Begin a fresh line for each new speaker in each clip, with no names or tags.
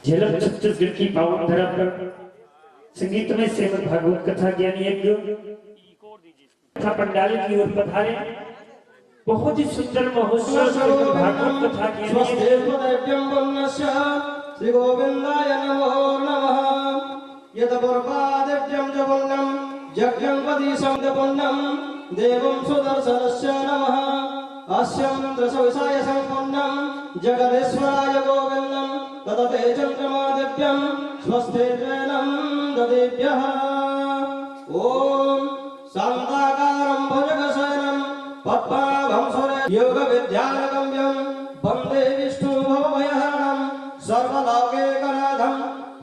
झेलम छत्तीसगढ़ की पावन धरा पर संगीत में श्रीमद् भागवत कथा ज्ञानी यज्ञ कथा पंडाल की ओर पधारे। बहुत ही सुंदर महोत्सव श्रीमद् भागवत कथा ज्ञानी
श्री गोविंदाय नमो नमः। यतपुर्वादिव्यं च पुण्यं यज्ञं पदीशं च पुण्यं देवं सुदर्शनस्य नमः। अस्यं दशविषाय सम्पन्नं जगदीश्वराय गोविन्दं तदते चन्द्रमादिव्यं स्वस्ते त्वेनं ददेभ्यः। ॐ शान्ताकारं भुजगशयनं पद्मनाभं सुरेशं योगविद्यागम्यं वन्दे विष्णुभवभयहरणं सर्वलोकैकनाथं।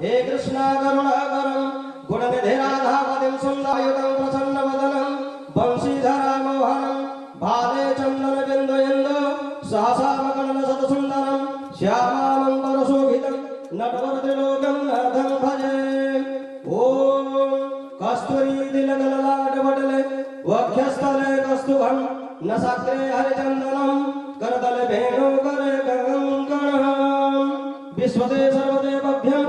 हे कृष्ण करुणाकरं गुणनिधे राधापतिं सुन्दरयुतं प्रसन्नवदनं वंशीधरामोहनं भाले चन्दनबिन्दुयन्दो सहसामकर्णशतसुन्दरं श्यामामङ्गलशोभितं नटवरत्रिलोकं नाथं भजे। ॐ कस्तूरीतिलकललाटपटले वक्षस्थले कस्तुभं नसाग्रे हरिचन्दनं करतले वेणुकरे कङ्कणं। विश्वते सर्वदेवभ्यं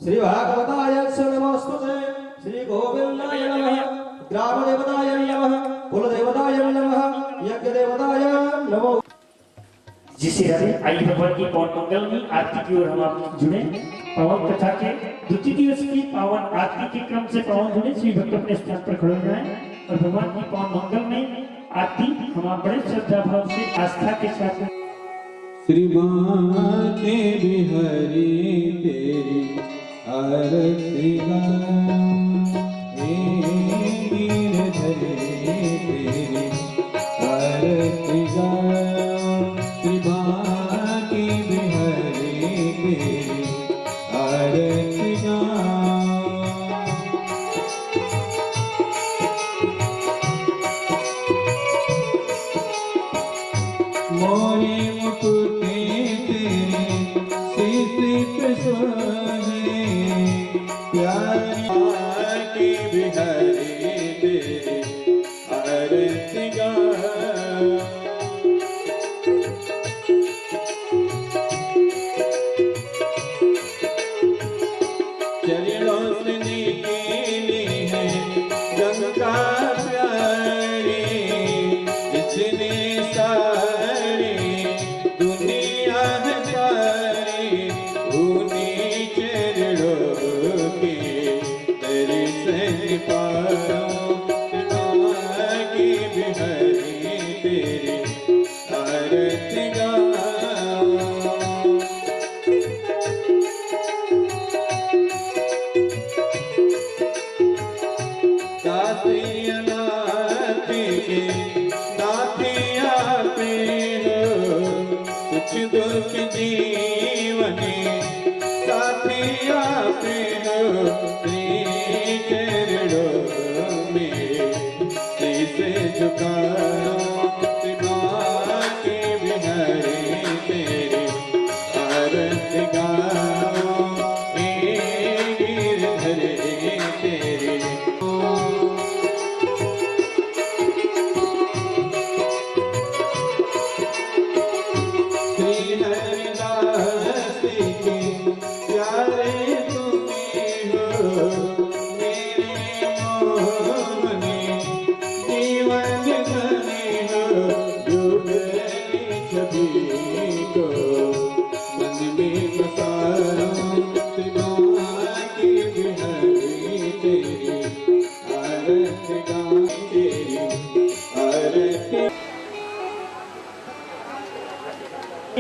श्री भागवताय नमोस्तुते। श्री गोविंदाय नमः। ग्रामदेवताय नमः। कुलदेवताय नमः। यज्ञदेवताय नमो।
जिसे आई भगवान की पवन मंगल में आरती की ओर हम आप जुड़े। पावन कथा के द्वितीय दिवस की पावन आरती के क्रम से पावन जुड़े श्री भक्त अपने स्थान पर खड़े हुए हैं और भगवान की पवन मंगल में आरती हम आप बड़े श्रद्धा भाव से आस्था के साथ
श्री माते बिहारी तेरी आरती गिरधरे तेरी आरती श्री माते बिहारी तेरी आरती मोरे मुकुटे तेरे शीश सोहे प्यारी की बिहारी तेरे आरती चरणों से निकली है गंगा प्यारी इसने दुख जीवने साथिया प्रेम श्री चरणों में शीश झुकाओ। के बिहारी तेरी आरती गाओ। गिरधरे तेरी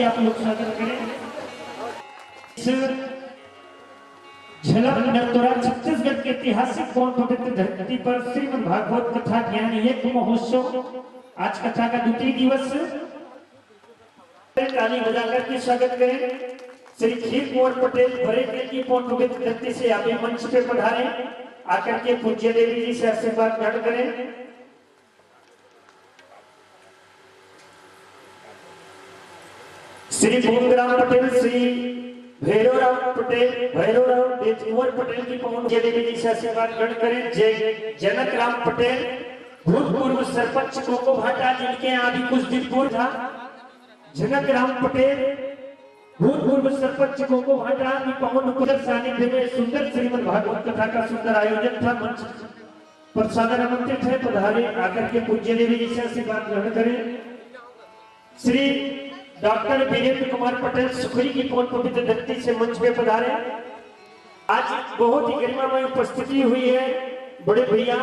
आप लोग स्वागत करें। झलक नरतोरा छत्तीसगढ़ के ऐतिहासिक कौन पवित्र धरती पर श्रीमद् भागवत कथा ज्ञान यज्ञ महोत्सव आज कथा का द्वितीय दिवस। ताली बजाकर के स्वागत करें। श्री खीर कुंवर पटेल भरेकेल की कौन पवित्र धरती से आप मंच पे पधारे आकर के पूज्य देवी जी से आशीर्वाद ग्रहण करें। श्री भूमराम पटेल श्री भैरवराम पटेल कुंवर पटेल की पवन देवी जी से आशीर्वाद ग्रहण करें। जय जनक राम पटेल भूतपूर्व सरपंच कोको भाटा जिनके यहाँ भी कुछ दिन पूर्व था। जनक राम पटेल भूतपूर्व सरपंच को भाटा की पवन कुलर सानिध्य में सुंदर श्रीमद् भागवत कथा का सुंदर आयोजन था। मंच पर सादर आमंत्रित है, पधारे आकर के पूज्य देवी जी से आशीर्वाद ग्रहण करें। श्री डॉक्टर वीरेंद्र कुमार पटेल सुखरी की पवन पवित्र धरती से मंच पे पधारे। आज बहुत ही गरिमामय उपस्थिति हुई है। बड़े भैया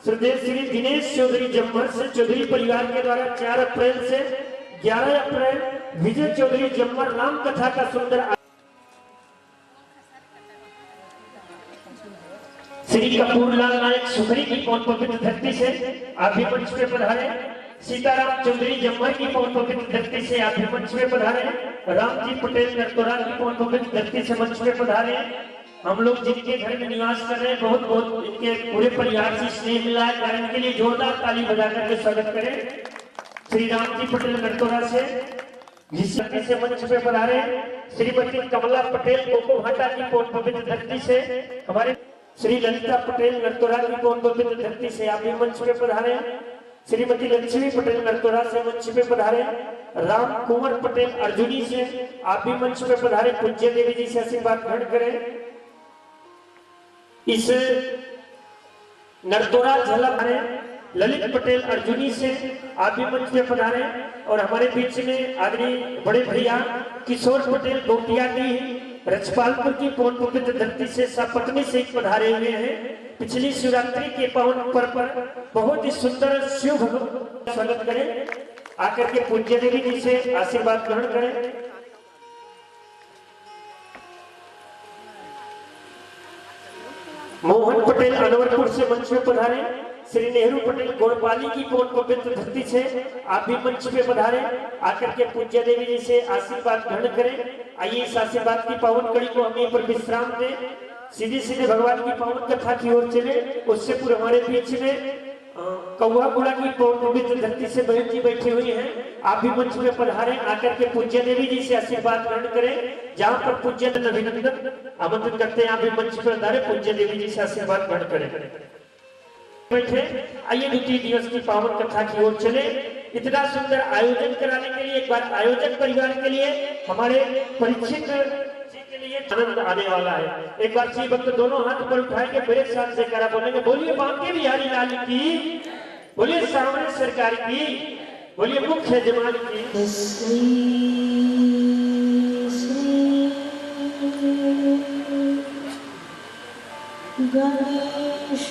श्रद्धेय श्री दिनेश चौधरी जम्मर से चौधरी परिवार के द्वारा 4 अप्रैल से 11 अप्रैल विजय चौधरी जम्मर राम कथा का सुंदर श्री कपूरलाल नायक सुखरी की पवन पवित्र धरती से आप भी मंच पे पधारे। सीताराम चौधरी जम्मर की पवन पवित्र धरती से आप भी मंच पे पधारे। रामजी पटेल नरतोरा की पवन पवित्र धरती से मंच पे पधारे। हम लोग जिनके घर में निवास कर रहे हैं, बहुत बहुत इनके पूरे परिवार से स्नेह मिला है, कारण के लिए जोरदार ताली बजा करके स्वागत करें। श्री रामजी पटेल नरतोरा से जिस धरती से मंच पे पधारे। श्रीमती कमला पटेल कोको भाटा की पवन पवित्र धरती से हमारे श्री ललिता पटेल नरतोरा की पवन पवित्र धरती से आप भी मंच पे पधारे। श्रीमती लक्ष्मी पटेल नरतोरा से मंच पे पधारे। राम कुंवर पटेल अर्जुनी से आप भी मंच पे पधारे। पूज्य देवी जी से आशीर्वाद ग्रहण करें। इस नरतोरा झलक ललित पटेल अर्जुनी से आप भी मंच पे पधारे। और हमारे बीच में आदरणीय बड़े भैया किशोर पटेल गोटिया की रजपालपुर की पवन पवित्र धरती से सपत्नी से पधारे हुए हैं। पिछली शिवरात्रि के पावन पर्व पर बहुत ही सुंदर शिव भगवान स्वागत करें। आकर के पूज्य देवी जी से आशीर्वाद ग्रहण करें। मोहन पटेल अनवरपुर से मंच में पधारे। श्री नेहरू पटेल गोड़पाली की पवन पवित्र धरती से आप भी मंच पे पधारे। आकर के पूज्य देवी जी से आशीर्वाद ग्रहण करें। आइए इस आशीर्वाद की पावन कड़ी को हम यहीं पर विश्राम दें, सीधे सीधे भगवान की पावन कथा की ओर चले। उससे पूर्व हमारे बीच में कौआपुरा की पवन पवित्र धरती से बहन जी बैठी हुई हैं। आप भी मंच में पधारे। आकर के पूज्य देवी जी से आशीर्वाद ग्रहण करें। जहां पर पूज्य अभिनंदन आमंत्रित करते हैं, आप भी मंच पर पधारे, पूज्य देवी जी से आशीर्वाद ग्रहण करें। बैठे आइए द्वितीय दिवस की पावन कथा की ओर चले। इतना सुंदर आयोजन कराने के लिए एक बार आयोजक परिवार के लिए, हमारे परीक्षित जी के लिए आनंद आने वाला है। एक बार श्री भक्त दोनों हाथ पर उठाएंगे, मेरे साथ से करा बोलेंगे, बोलिए बांके बिहारी लाल की, बोलिए सामने सरकार की, बोलिए मुख्य जमान की।
गणेश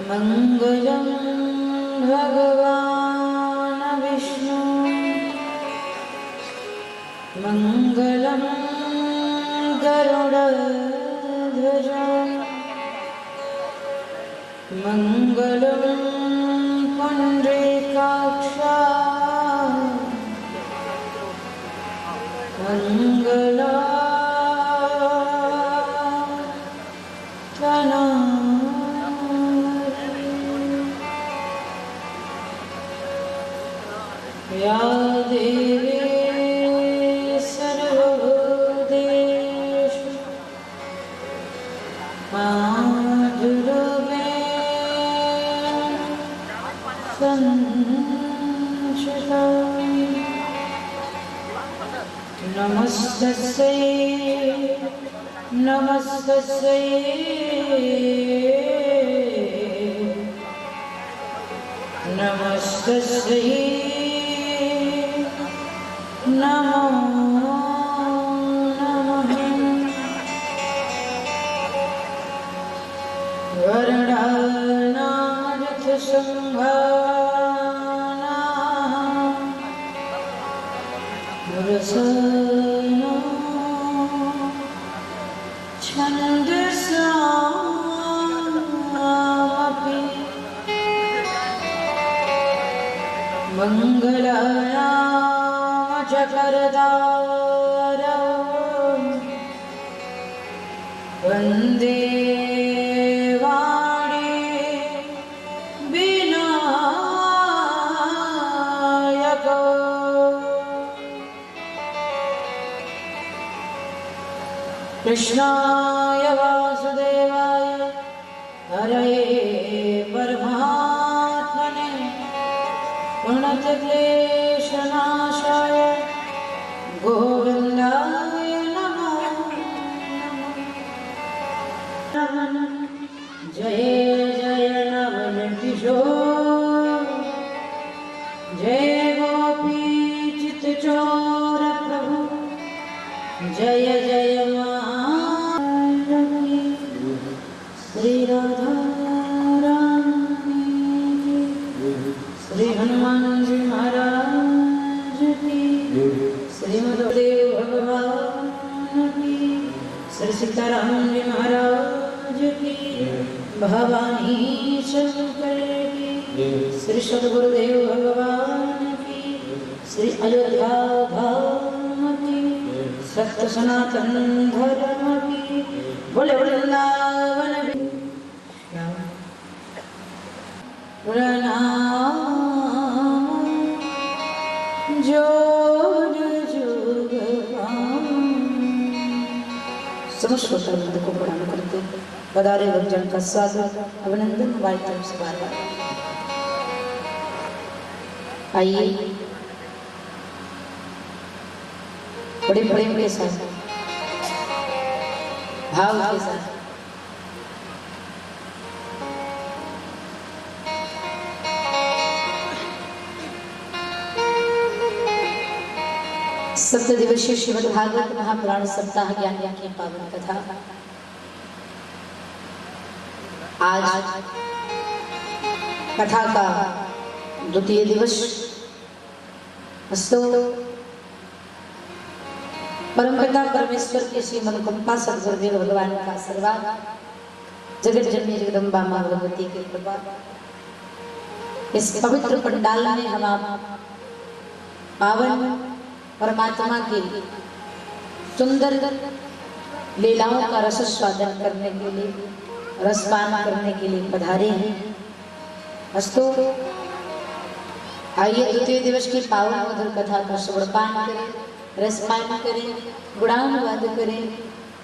मंगलम भगवान विष्णु मंगलम गरुड़ध्वज मंगलम पुंडरीकाक्ष या देवी सर्वभूतेषु माधुर्येण संस्थिता नमस्तस्यै नमस्तस्यै नमस्तस्यै नमो नमः वर्णानारथ संघाना रसना छन्दसामपि मङ्गलानां च करतारौ वन्दे वाणी विनायको कृष्णाय वासुदेवाय हरये परमात्मने प्रणतक्लेशनाशाय गोविन्दाय नमो नमः। जय जय नवल किशोर जय गोपी चित चोर प्रभु जय जय महारानी श्री राधा रानी श्री हनुमान जी महाराज की श्रीमदेव भगवान की श्री सीताराम जी महाराज की भवानी शंकर की श्री सद्गुरुदेव भगवान की श्री अयोध्या धाम की सत्य सनातन धर्म की बोले वृंदावन प्रणाम जोग जुग समस्त श्रोतावृंद को प्रणाम करते पधारे भक्तजन का स्वागत अभिनंदन हमारी तरफ से बार बार। आइए बड़े प्रेम के साथ भाव के साथ सप्त दिवसीय श्रीमद् भागवत महापुराण सप्ताह ज्ञान की पावन कथा आज कथा का द्वितीय दिवस अस्तु परमपिता परमेश्वर के श्री मनोकंपा सद्गुरुदेव भगवान का आशीर्वाद जगत जननी जगदम्बा मां भगवती की कृपा इस पवित्र पंडाल में हम पावन परमात्मा की सुंदर लीलाओं का रस स्वादन करने के लिए रसपान करने के लिए पधारे हैं। अस्तु आइए द्वितीय दिवस की पावन मधुर कथा का श्रवणपान करें रसपान करें गुणानुवाद करें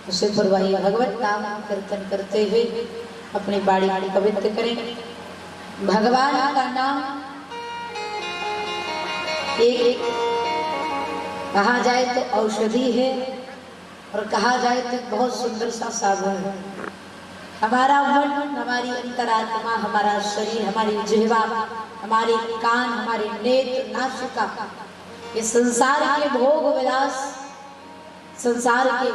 उसे परवाही भगवत नाम कीर्तन करते हुए अपनी बाड़ी पवित्र करें। भगवान का नाम एक कहा जाए तो औषधि है और कहा जाए तो बहुत सुंदर सा साधन है। हमारा मन हमारी अंतरात्मा हमारा शरीर हमारी जिह्वा हमारे कान हमारे नेत्र नासिका ये संसार के भोग विलास संसार के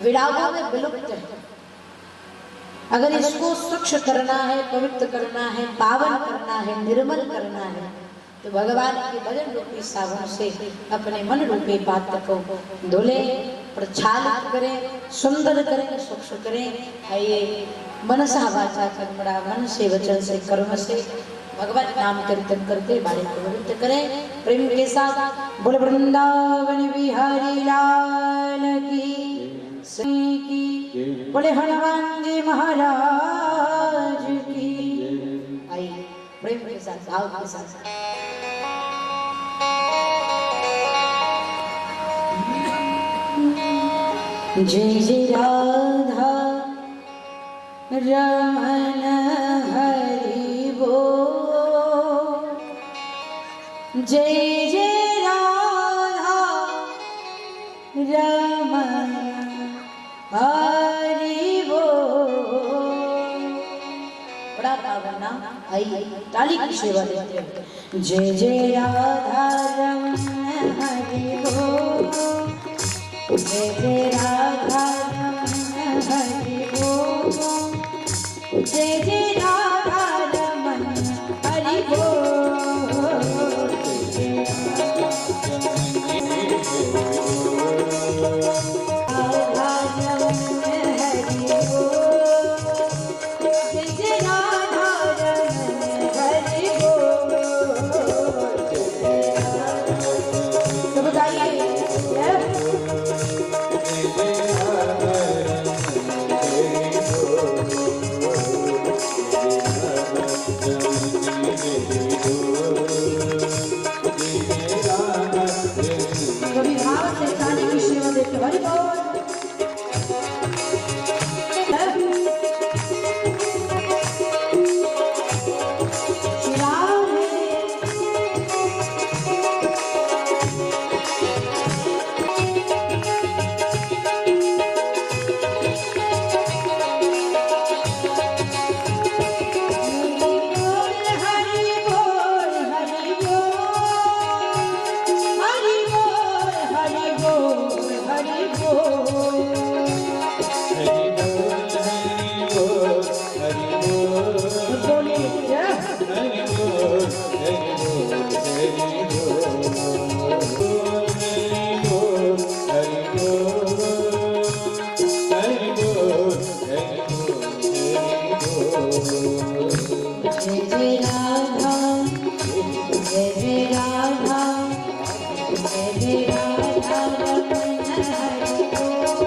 विड़ावों में विलुप्त है। अगर इसको स्वच्छ करना है पवित्र करना है पावन करना है निर्मल करना है तो भगवान के भजन रूपी सावन से अपने मन रूपी पात्र को धुले प्रक्षालित करें सुंदर करें स्वच्छ करें। आइए मनसा वाचा कर्मणा मन से वचन से कर्म से भगवत नाम कीर्तन करके बाड़ी को पवित्र करें प्रेम के साथ। बोल वृंदावन बिहारी लाल की बोले हनुमान जी महाराज की। आइए प्रेम के साथ भाव के साथ जय जय राधा रमन हरि बोल जय जय राधा रमन हरि बोल। बड़ा पावन नाम आइए ताली की सेवा देते हैं। जय जय राधा रमन हरि बोल जय जय राधा रमन हरि बोल जय राधा जय जय राधा जय जय राधा रमण हरि बोल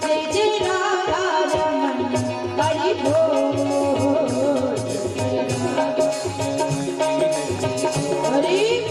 जय जय राधा रमण हरि बोल हरि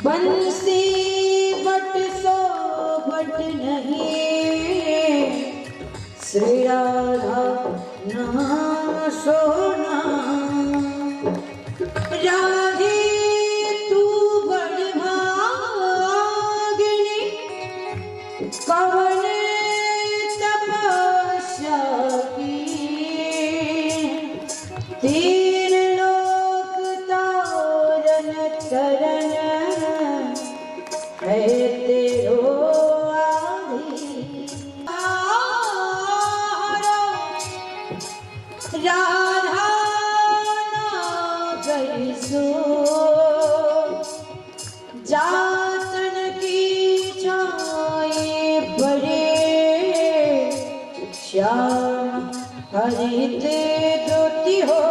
बंसी बट सो बट नहीं श्री राधा नाम सोना राधे तू बड़ भागिनी कवन तपस्या की तीन लोक तारन तरन है तेरो राधा ना गई सो जातन की छाए बड़े श्याम हरित दोती हो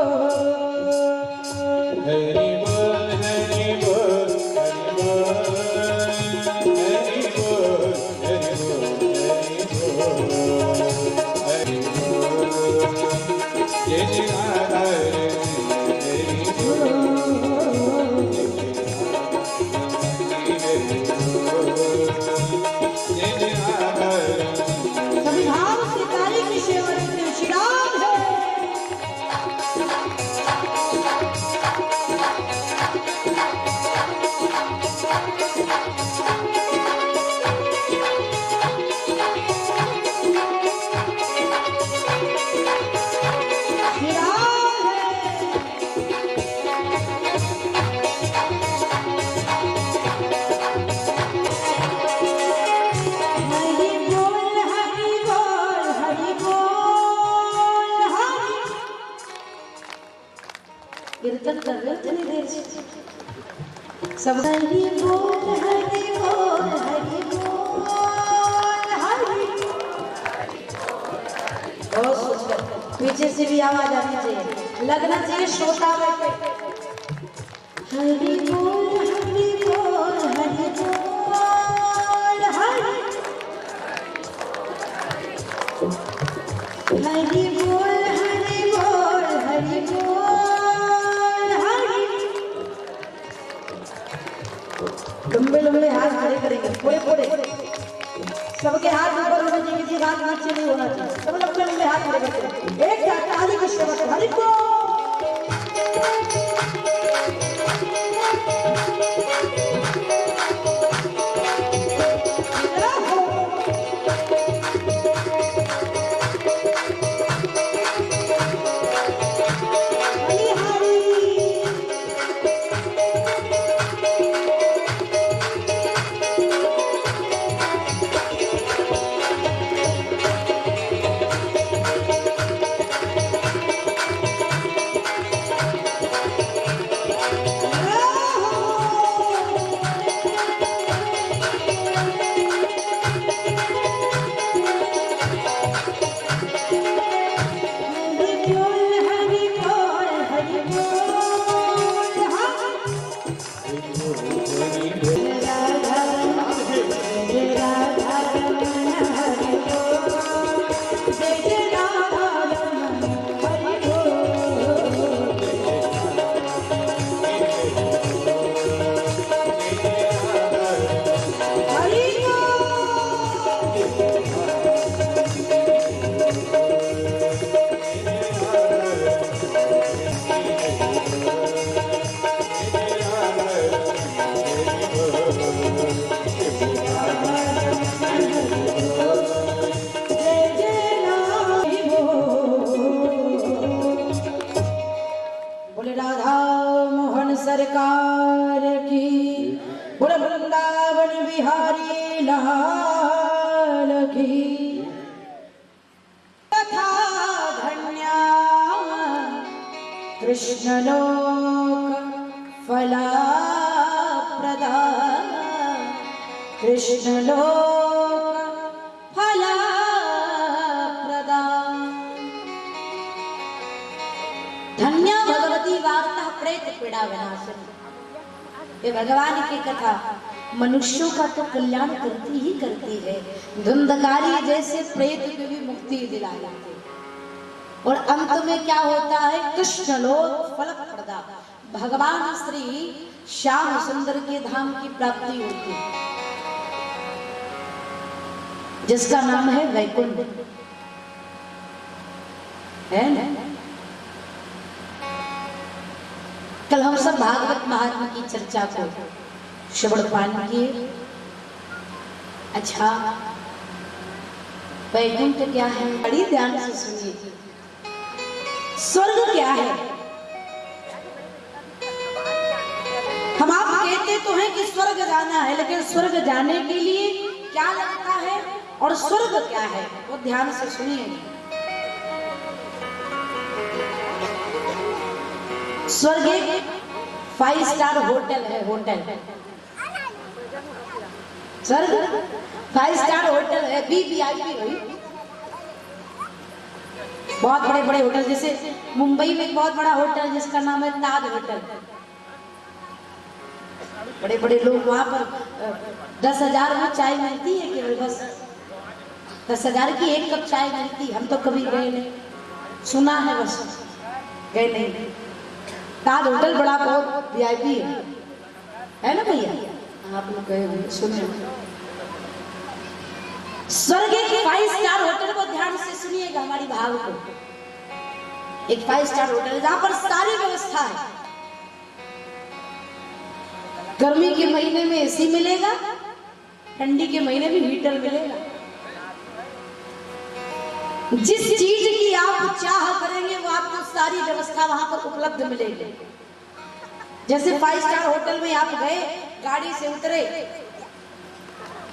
हरि बोल हरि बोल हरि बोल हरि बोल हरि बोल हरि बोल जय जय राधा हरि बोल जय जय राधा
सभी भाव से ताली की सेवा करते श्री राम है श्री राम है हरि बोल हरि बोल हरि बोल हरि कीर्तन कर रहे थे देर से सब हरि बोल हरि बोल हरि बोल हरि बहुत सुंदर पीछे से भी आवाज आनी चाहिए लगना चाहिए श्रोता बैठे हरि बोल हरि बोल हरि बोल हरि हरि बोल हरि बोल हरि बोल हरि लंबे लंबे हाथ खड़े करेंगे थोड़े थोड़े सबके हाथ ऊपर होने चाहिए, किसी का हाथ नीचे नहीं होना चाहिए। सब लोग लंबे हाथ खड़े करते हैं। एक साथ ताली की सेवा हरि को सरकार की, बोले वृंदावन बिहारी लाल की। तथा धन्या कृष्ण लोक फलप्रदा, कृष्ण लोक फलप्रदा। धन्य भगवती वार्ता प्रेत पीड़ा विनाशिनी। ये भगवान की कथा मनुष्यों का तो कल्याण करती ही करती है, धुंधकारी जैसे प्रेत को भी मुक्ति दिला देती है। और अंत में क्या होता है? कृष्ण लोक फलप्रदा, भगवान श्री श्याम सुंदर के धाम की प्राप्ति होती है, जिसका नाम है वैकुंठ, है ना? कल हम सब भागवत महात्मा की चर्चा को श्रवण पान किए। अच्छा, वैकुंठ क्या है? बड़ी ध्यान से सुनिए। स्वर्ग क्या है? हम आप कहते तो हैं कि स्वर्ग जाना है, लेकिन स्वर्ग जाने के लिए क्या लगता है और स्वर्ग क्या है, वो ध्यान से सुनिए। स्वर्ग एक 5 स्टार होटल है, होटल। स्वर्ग 5 स्टार होटल है, VIP हुई। बहुत बड़े बड़े होटल, जैसे मुंबई में एक बहुत बड़ा होटल जिसका नाम है ताज होटल। बड़े बड़े लोग वहां पर 10,000 में चाय मिलती है केवल, बस 10,000 की एक कप चाय मिलती। हम तो कभी गए नहीं, सुना है बस, गए नहीं। ताज होटल बड़ा बहुत VIP है ना भैया? आप लोग गए हुए सुने। स्वर्ग के 5 स्टार होटल को ध्यान से सुनिएगा हमारी भाव को। एक 5 स्टार होटल जहां पर सारी व्यवस्था है। गर्मी के महीने में AC मिलेगा, ठंडी के महीने में हीटर मिलेगा। जिस चीज की आप चाह करेंगे वो आपको सारी व्यवस्था वहां पर उपलब्ध मिलेगी। जैसे 5 स्टार होटल में आप गए, गाड़ी से उतरे,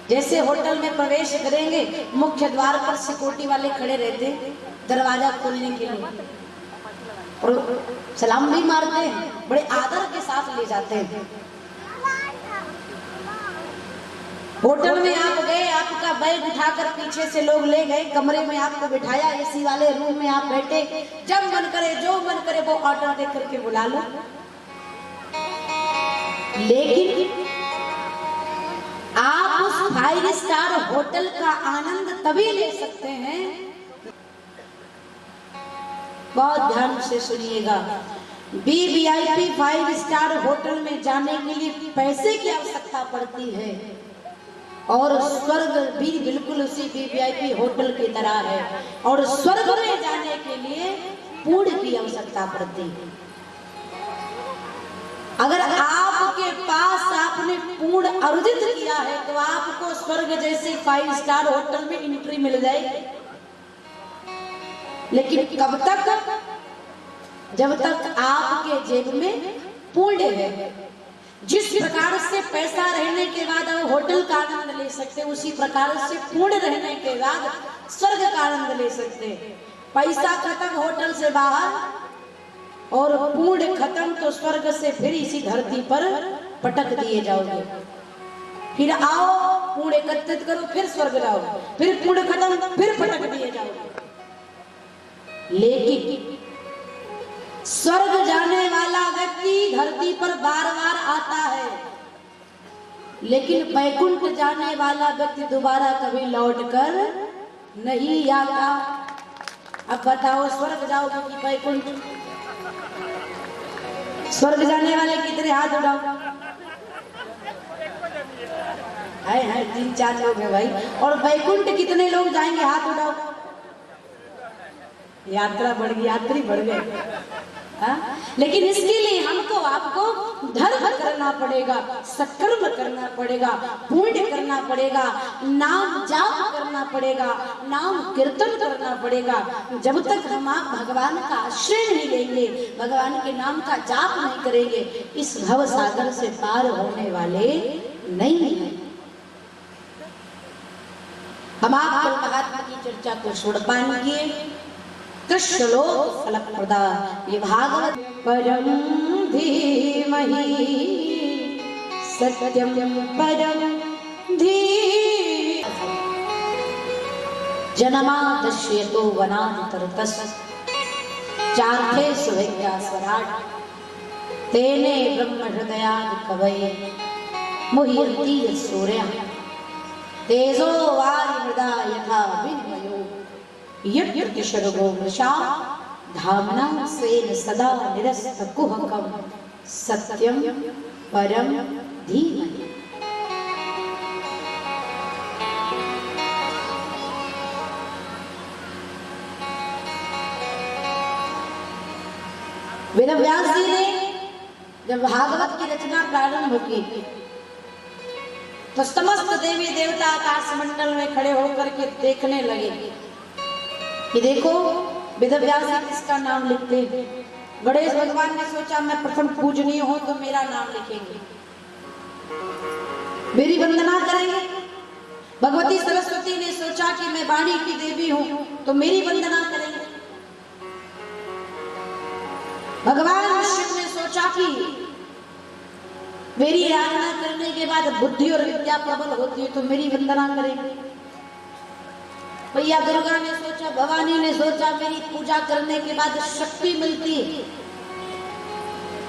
जैसे होटल में प्रवेश करेंगे, मुख्य द्वार पर सिक्योरिटी वाले खड़े रहते दरवाजा खोलने के लिए, और सलाम भी मारते हैं, बड़े आदर के साथ ले जाते हैं। होटल में आप गए, आपका बैग उठाकर पीछे से लोग ले गए, कमरे में आपको बिठाया, AC वाले रूम में आप बैठे, जब मन करे जो मन करे वो ऑर्डर दे करके बुला लो। लेकिन आप उस 5 स्टार होटल का आनंद तभी ले सकते हैं, बहुत ध्यान से सुनिएगा। VIP 5 स्टार होटल में जाने के लिए पैसे की आवश्यकता पड़ती है, और स्वर्ग भी बिल्कुल उसी वीवीआईपी होटल की तरह है। और स्वर्ग में जाने के लिए पुण्य की आवश्यकता पड़ती है। अगर आपके पास आपने पुण्य अर्जित किया है तो आपको स्वर्ग जैसे 5 स्टार होटल में एंट्री मिल जाएगी। लेकिन कब तक? जब तक आपके जेब में पुण्य है। जिस प्रकार से पैसा रहने के बाद आप होटल का आनंद ले सकते हैं, उसी प्रकार से पुण्य रहने के बाद स्वर्ग का आनंद ले सकते हैं। पैसा खत्म होटल से बाहर और पुण्य खत्म तो स्वर्ग से फिर इसी धरती पर पटक दिए जाओगे। फिर आओ पुण्य एकत्रित करो, फिर स्वर्ग जाओ, फिर पुण्य खत्म, फिर पटक दिए जाओगे। लेकिन स्वर्ग जाने वाला व्यक्ति धरती पर बार बार आता है, लेकिन वैकुंठ जाने वाला व्यक्ति दोबारा कभी लौट कर नहीं आता। अब बताओ स्वर्ग जाओगे कि वैकुंठ? स्वर्ग जाने वाले कितने हाथ उठाओ? है 3-4 लोग हैं भाई। और वैकुंठ कितने लोग जाएंगे? हाथ उठाओ। यात्रा बढ़ गई, यात्री बढ़ गए। लेकिन इसके लिए हमको आपको धर्म करना पड़ेगा, सत्कर्म करना पड़ेगा, पुण्य करना पड़ेगा, नाम जाप करना पड़ेगा, नाम कीर्तन करना पड़ेगा। जब तक हम आप भगवान का आश्रय नहीं लेंगे, भगवान के नाम का जाप नहीं करेंगे, इस भव सागर से पार होने वाले नहीं हैं। हम आप महात्मा की चर्चा को श्रवण किए। कृष्ण लोक फलप्रदा ये भागवत परम धीमहि सत्यम परम धीमहि जन्माद्यस्यतो वनान्तरतस् चार्थे सुविद्या स्वराट तेने ब्रह्म हृदयात् कवये मुह्यन्ति सूर्यः तेजो वारिमृदा यथा विनिमयो यज्ञशर्गो वृषा धाम्ना स्वेन सदा निरस्तकुहकं सत्यम परम धीमहि। वेदव्यास जी ने जब भागवत की रचना प्रारंभ की तो समस्त देवी देवता आकाश मंडल में खड़े होकर के देखने लगे कि देखो वेदव्यास जी किसका नाम लिखते हैं। गणेश भगवान ने सोचा मैं प्रथम पूजनीय हूं तो मेरा नाम लिखेंगे, मेरी वंदना करेंगे। भगवती सरस्वती ने सोचा कि मैं वाणी की देवी हूं तो मेरी वंदना करेंगे। भगवान शिव ने सोचा कि मेरी आराधना करने के बाद बुद्धि और विद्या प्रबल होती है तो मेरी वंदना करेंगे। भैया दुर्गा ने सोचा, भवानी ने सोचा मेरी पूजा करने के बाद शक्ति मिलती है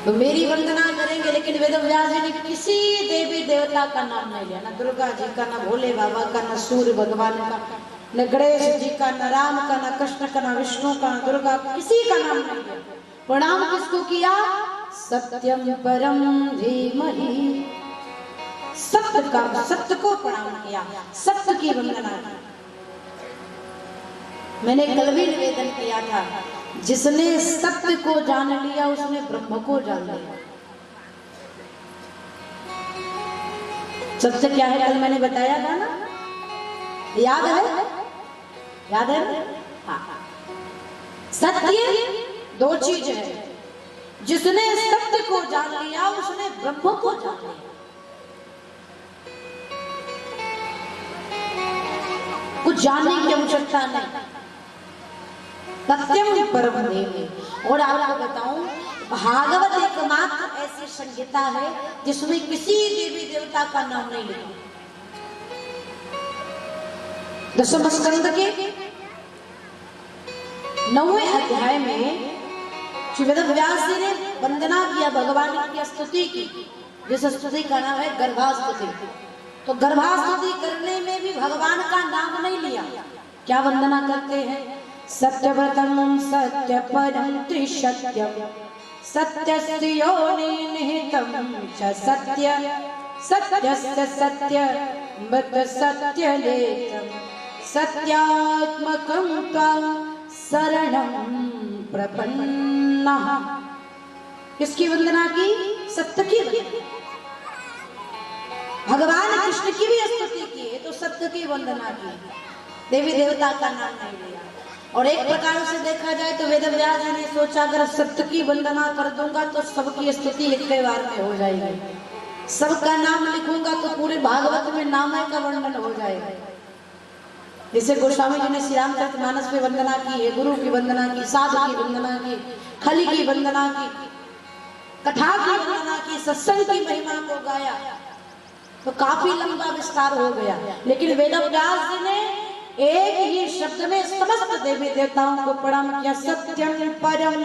तो मेरी वंदना करेंगे। लेकिन वेदव्यास जी ने किसी देवी देवता का नाम नहीं लिया, न दुर्गा जी का, न भोले बाबा का, न सूर्य भगवान का, न गणेश जी का, न राम का, न कृष्ण का, न विष्णु का, न दुर्गा, किसी का नाम नहीं लिया। प्रणाम किसको किया? सत्यम परम धीमहि, सत्य का, सत्य को प्रणाम किया, सत्य की वंदना की। मैंने कल भी निवेदन किया था, जिसने सत्य को जान लिया उसने ब्रह्म को जान लिया। सत्य क्या है कल मैंने बताया था ना, याद है? याद है? हाँ। सत्य 2 चीज है, जिसने सत्य को जान लिया उसने ब्रह्म को जान लिया। कुछ जानने की आवश्यकता नहीं, सत्यम परम धीमहि। और आपको बताऊं, भागवत एकमात्र ऐसी संहिता है जिसमें किसी देवी देवता का नाम नहीं लिखा। दशम स्कंद के 9वें अध्याय में श्री वेदव्यास जी ने वंदना किया, भगवान की स्तुति की, जिस स्तुति का नाम है गर्भास्तुति। तो गर्भास्तुति करने में भी भगवान का नाम नहीं लिया। क्या वंदना करते हैं? सत्यव्रतम सत्य परम त्रिसत्यम सत्यस्य योनि निहितम च सत्य सत्यस्य सत्यमत सत्यलेखं सत्यात्मकं त्वां शरणं प्रपन्नः। किसकी वंदना की? सत्य की वंदना। भगवान कृष्ण की भी स्तुति की है तो सत्य की वंदना की, देवी देवता का नाम नहीं लिया। और एक प्रकार से देखा जाए तो वेद व्यास जी ने सोचा अगर सत्य की वंदना कर दूंगा तो सबकी स्तुति एक ही बार में हो जाएगी, सबका नाम लिखूंगा तो पूरे भागवत में नाम का वर्णन हो जाएगा। जैसे गोस्वामी जी ने श्री रामचरितमानस में वंदना की है, गुरु की वंदना की, साधु की वंदना की, खली की वंदना की, कथा की वंदना की, सत्संग की महिमा को गाया तो काफी लंबा विस्तार हो गया। लेकिन वेद व्यास जी ने एक ही शब्द में समस्त देवी देवताओं को प्रणाम किया। सत्यम परम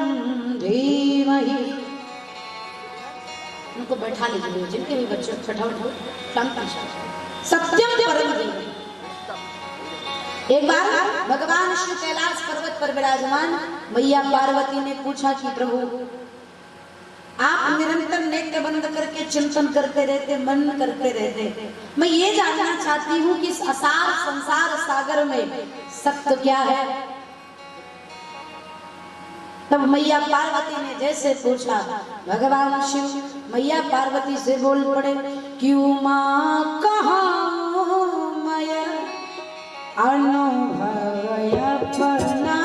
धीमहि। उनको बैठा लीजिए, जिनके भी बच्चे छठा सत्यम परम धीमहि। एक बार भगवान श्री कैलाश पर्वत पर विराजमान मैया पार्वती ने पूछा कि प्रभु आप निरंतर नेत्र बंद करके चिंतन करते रहते, मनन करते रहते, मैं ये जानना चाहती हूँ कि इस असार संसार सागर में सत्य क्या है। तब मैया पार्वती ने जैसे पूछा, भगवान शिव मैया पार्वती से बोल पड़े, क्यों माँ कहाँ मैं अनुभव अपना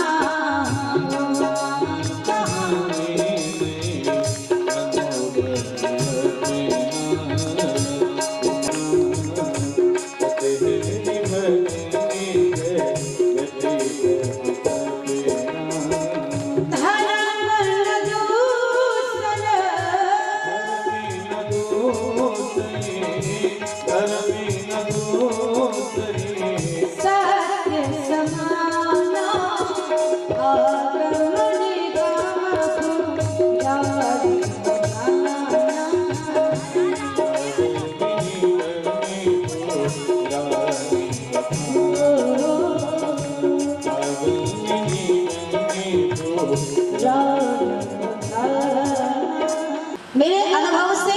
मेरे अनुभव से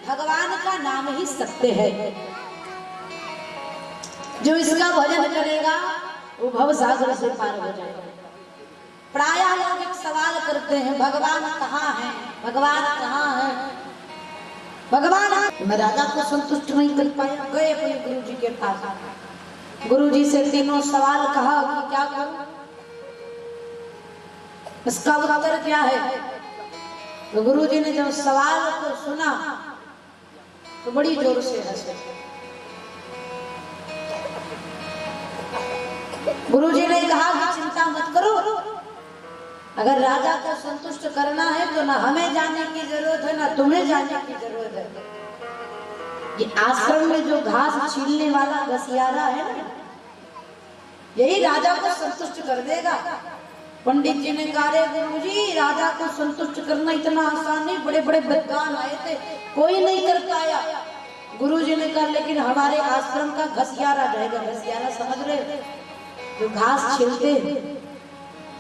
भगवान का नाम ही सत्य है। जो इसका भजन करेगा वो भव सागर से पार हो जाएगा। प्रायः लोग एक सवाल करते हैं, भगवान कहाँ है, भगवान कहाँ है, भगवान। मैं राजा को संतुष्ट नहीं कर पाया, गए अपने गुरु जी के पास। गुरु जी से तीनों सवाल कहा कि क्या करूं, इसका उत्तर क्या है। तो गुरु जी ने जब सवाल को सुना तो बड़ी जोर से हंसे। गुरु जी ने कहा कि चिंता मत करो, अगर राजा को संतुष्ट करना है तो ना हमें जाने की जरूरत है ना तुम्हें जाने की जरूरत है। ये आश्रम में जो घास छीलने वाला घसियारा है ना, यही राजा को संतुष्ट कर देगा। पंडित जी ने कहा, रे गुरुजी राजा को संतुष्ट करना इतना आसान नहीं, बड़े बड़े विद्वान आए थे कोई नहीं कर पाया। गुरुजी ने कहा लेकिन हमारे आश्रम का घसियारा रहेगा। घसियारा समझ रहे, जो घास छीलते हैं,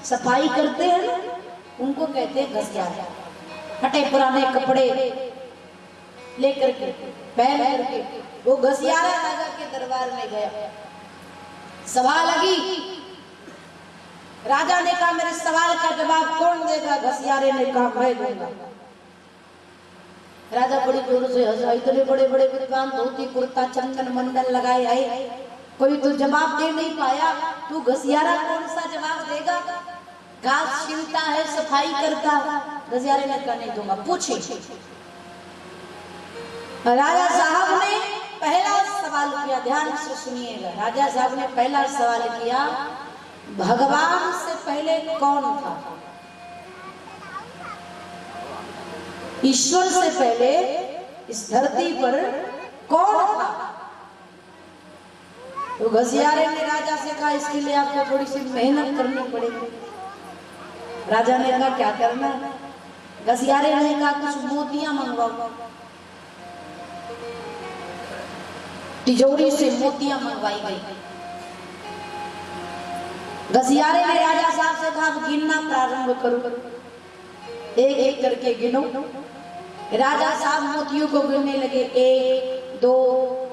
सफाई करते हैं ना, उनको कहते हैं घसियारा। फटे पुराने कपड़े लेकर के पहन करके वो घसियारा राजा के दरबार में गया। सभा लगी, राजा ने कहा मेरे सवाल का जवाब कौन देगा। घसियारे ने कहा मैं दूंगा। राजा बड़ी जोर से हंसा। इतने बड़े बड़े विद्वान धोती कुर्ता चंदन मंडल लगाए आए, कोई तो जवाब दे नहीं पाया, तू घसियारा कौन सा जवाब देगा। घास छीलता है, सफाई करता। घसियारे ने कहा नहीं दूंगा, पूछे। राजा साहब ने पहला सवाल किया, ध्यान से सुनिएगा। राजा साहब ने पहला सवाल किया, भगवान से पहले कौन था। ईश्वर से पहले इस धरती पर कौन था। तो घसियारे ने राजा से कहा इसके लिए आपको थोड़ी सी मेहनत करनी पड़ेगी। राजा ने कहा क्या करना। घसियारे ने कहा कुछ मोतियां मंगवाओ। तिजोरी से मोतियां मंगवाई गई। घसियारे ने राजा साहब से कहा गिनना प्रारंभ करो, एक एक करके गिनो। राजा साहब मोतियों को गिनने लगे, 1 2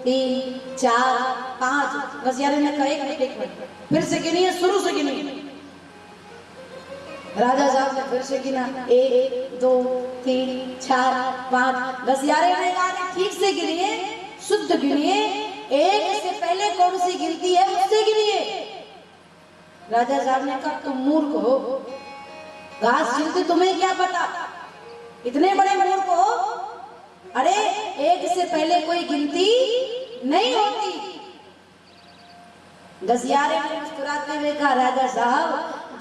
3 4 5। घसियारे ने कहा एक मिनट, फिर से गिनिए, शुरू से गिनिए। राजा साहब ने फिर से गिना 1 2 3 4 5। घसियारे ने कहा ठीक से गिनिए, शुद्ध गिनिए, एक से पहले कौन सी गिनती है उससे गिनिए। राजा साहब ने कहा तुम मूर्ख हो, घास छिलते तुम्हें क्या पता, इतने बड़े मूर्ख हो। अरे एक से पहले कोई गिनती नहीं होती। घसियारे ने मुस्कुराते हुए कहा राजा साहब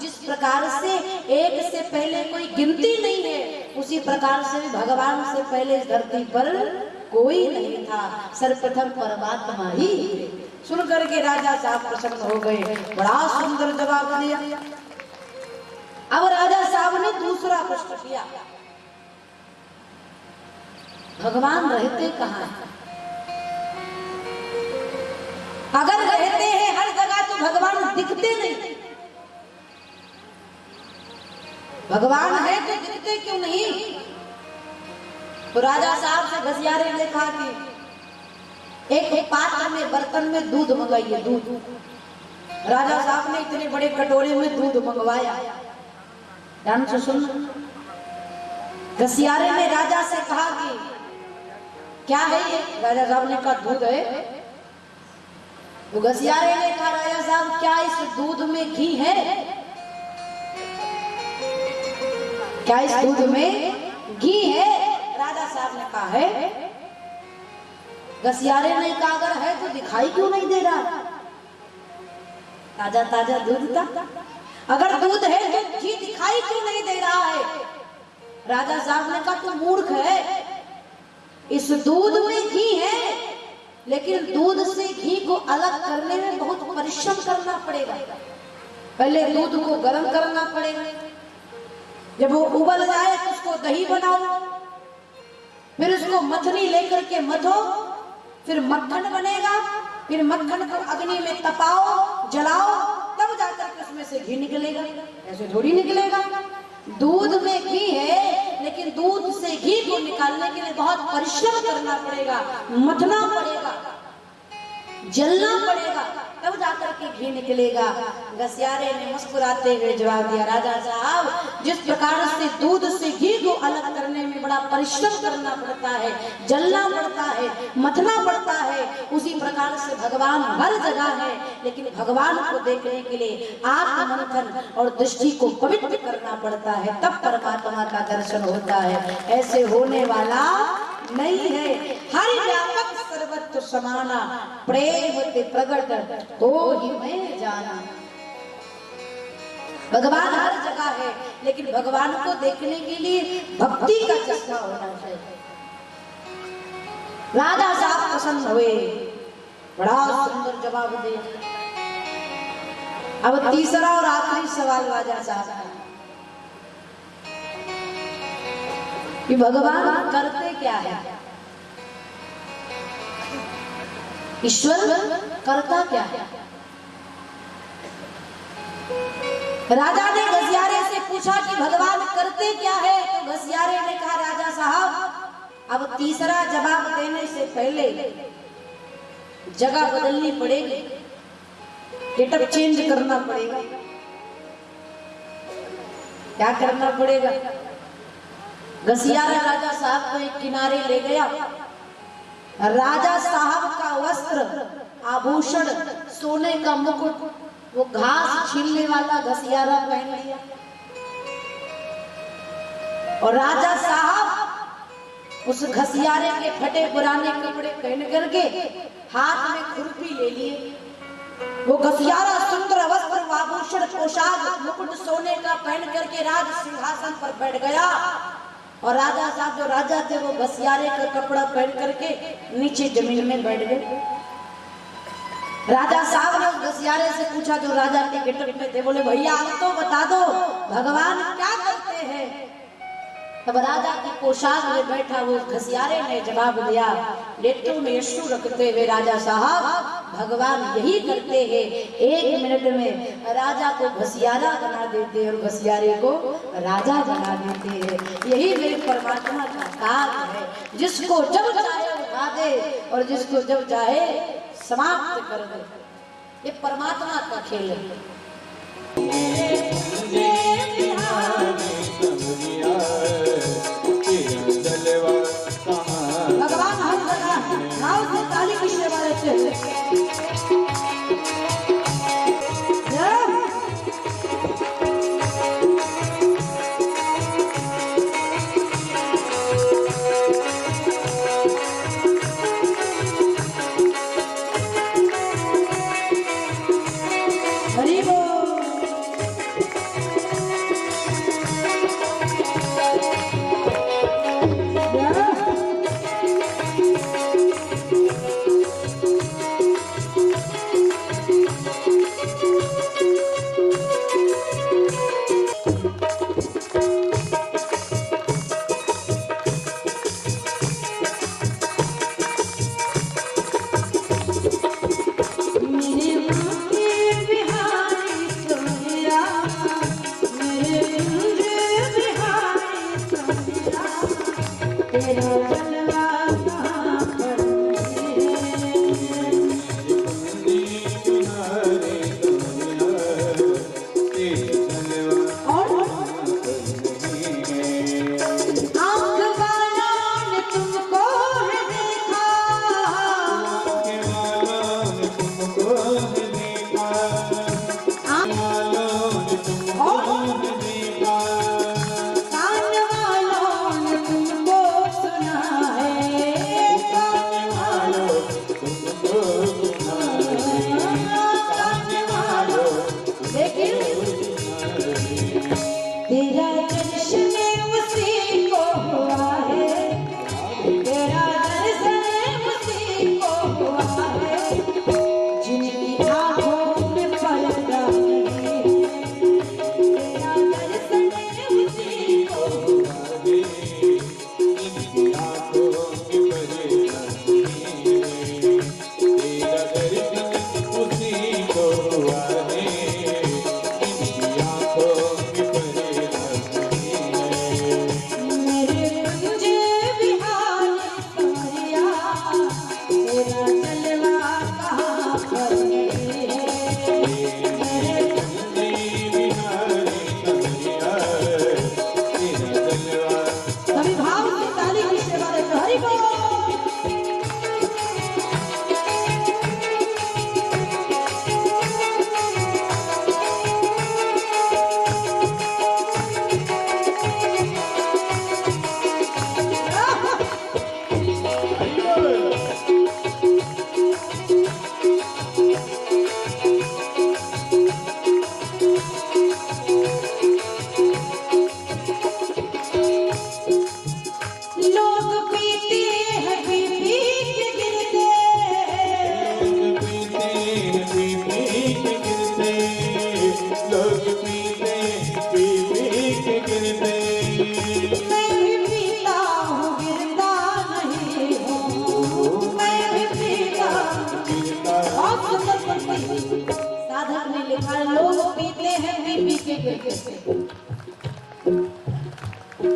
जिस प्रकार से एक से पहले कोई गिनती नहीं है, उसी प्रकार से भी भगवान से पहले इस धरती पर कोई नहीं था, सर्वप्रथम परमात्मा ही। सुन करके राजा साहब प्रसन्न हो गए, बड़ा सुंदर जवाब दिया। अब राजा साहब ने दूसरा प्रश्न किया, भगवान रहते कहाँ हैं? अगर रहते हैं हर जगह तो भगवान दिखते नहीं, भगवान है तो दिखते क्यों नहीं? तो राजा साहब से घसियारे ने कहा कि एक पात्र में, बर्तन में दूध मंगाइए, दूध। राजा साहब ने इतने बड़े कटोरे में दूध मंगवाया। ध्यान से सुन। घसियारे ने राजा से कहा कि क्या है ये? राजा साहब ने कहा दूध है। तो घसियारे ने कहा राजा साहब क्या इस दूध में घी है? क्या इस दूध में घी है? राजा साहब ने कहा है। घसियारे ने कहा अगर है तो दिखाई क्यों नहीं दे रहा? ताजा ताजा दूध था, अगर दूध है तो घी दिखाई क्यों नहीं दे रहा है? राजा साहब ने कहा तू मूर्ख है, इस दूध में घी है, लेकिन दूध से घी को अलग करने में बहुत परिश्रम करना पड़ेगा। पहले दूध को गर्म करना पड़ेगा, जब वो उबल जाए तो उसको दही बनाओ, फिर उसको मथनी लेकर के मथो, फिर मक्खन बनेगा, फिर मक्खन को अग्नि में तपाओ, जलाओ, तब जाकर के उसमें से घी निकलेगा। ऐसे थोड़ी निकलेगा। दूध में घी है, लेकिन दूध से घी को निकालने के लिए बहुत परिश्रम करना पड़ेगा, मथना पड़ेगा, जलना पड़ेगा, तब जाकर के घी निकलेगा। घसियारे ने मुस्कुराते हुए जवाब दिया राजा साहब जिस प्रकार से दूध से घी को अलग करने में बड़ा परिश्रम करना पड़ता है, जलना पड़ता है, मथना पड़ता है, उसी प्रकार से भगवान हर जगह है, लेकिन भगवान को देखने के लिए आत्म मंथन और दृष्टि को पवित्र करना पड़ता है, तब परमात्मा का दर्शन होता है। ऐसे होने वाला नहीं है। हर व्यापक सर्वत्र समाना, प्रेम ते प्रगट तो ही मैं जाना। भगवान हर जगह है, लेकिन भगवान को देखने के लिए भक्ति का चेष्टा होना चाहिए। राजा साहब प्रसन्न हुए, बड़ा सुंदर जवाब दिया। अब तीसरा और आखिरी सवाल राजा साहब का कि भगवान करते क्या है? ईश्वर करता क्या है? राजा ने घसियारे से पूछा कि भगवान करते क्या है? तो घसियारे ने कहा राजा साहब अब तीसरा जवाब देने से पहले जगह बदलनी पड़ेगी, गेटअप चेंज करना पड़ेगा। क्या करना पड़ेगा? घसियारा राजा साहब को एक किनारे ले गया। राजा साहब का वस्त्र, आभूषण, सोने का मुकुट, वो घास छीलने वाला घसियारा पहन लिया और राजा साहब उस घसियारे के फटे पुराने कपड़े पहन करके हाथ में खुरपी ले लिए। वो घसियारा सुंदर वस्त्र, आभूषण, पोशाक, मुकुट सोने का पहन करके राज सिंहासन पर बैठ गया और राजा साहब जो राजा थे वो घसियारे का कपड़ा पहन करके नीचे जमीन में बैठ गए। राजा साहब ने उस घसियारे से पूछा जो राजा के गेटअप में थे, बोले भैया आप तो बता दो भगवान क्या करते हैं? तब राजा की पोशाक में बैठा वो घसियारे ने जवाब दिया, लेटो में यीशु रखते हुए राजा साहब भगवान यही करते हैं, 1 मिनट में राजा को घसियारा बना देते हैं और घसियारे को राजा बना देते हैं। यही मेरे परमात्मा का काम है, जिसको जब चाहे बना दे और जिसको जब चाहे समाप्त कर दे। ये परमात्मा का खेल है। भगवान हर जगह नाव से ताली पीछे वाले थे।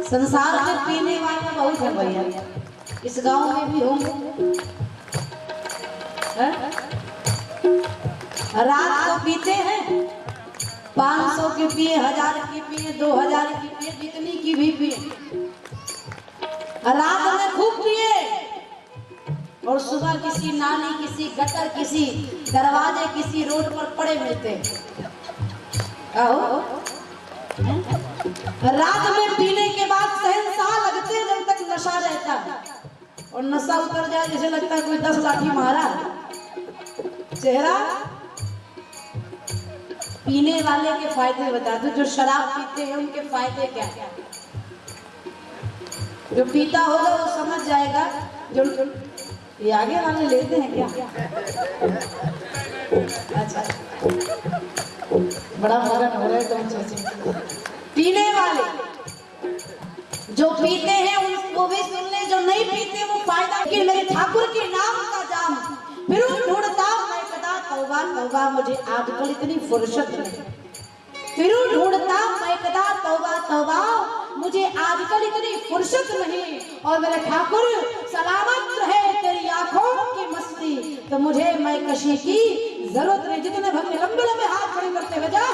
संसार में पीने वाले बहुत है भैया, इस गांव में भी होंगे। रात को पीते हैं, 500 की पिए, 1000 की पिए, 2000 की पिए, जितनी की भी पिए, रात में खूब पिए और सुबह किसी नाली, किसी गटर, किसी दरवाजे, किसी रोड पर पड़े मिलते हैं। रात में पीने के बाद शहंशाह लगते हैं जब तक नशा रहता है, और नशा उतर जाए जैसे लगता है कोई 10 लाठी मारा चेहरा। पीने वाले के फायदे बता दो, जो शराब पीते हैं उनके फायदे क्या है। जो पीता होगा वो समझ जाएगा, जो ये आगे वाले लेते हैं क्या? अच्छा, बड़ा मगन हो रहा है तुम सोचिए। पीने वाले जो पीते हैं उनको भी सुन ले, जो नहीं पीते वो फायदा कि मेरे ठाकुर के नाम का जाम फिर ढूंढता मैं कदा, तौबा तौबा मुझे आजकल इतनी फुर्सत नहीं, फिर ढूंढता मैं कदा, तौबा तौबा मुझे आजकल इतनी फुर्सत नहीं, और मेरे ठाकुर सलामत रहे तेरी आंखों की मस्ती, तो मुझे मैं कशी की जरूरत नहीं। जितने भक्त लंबे लंबे हाथ खड़े करते हुए जाओ।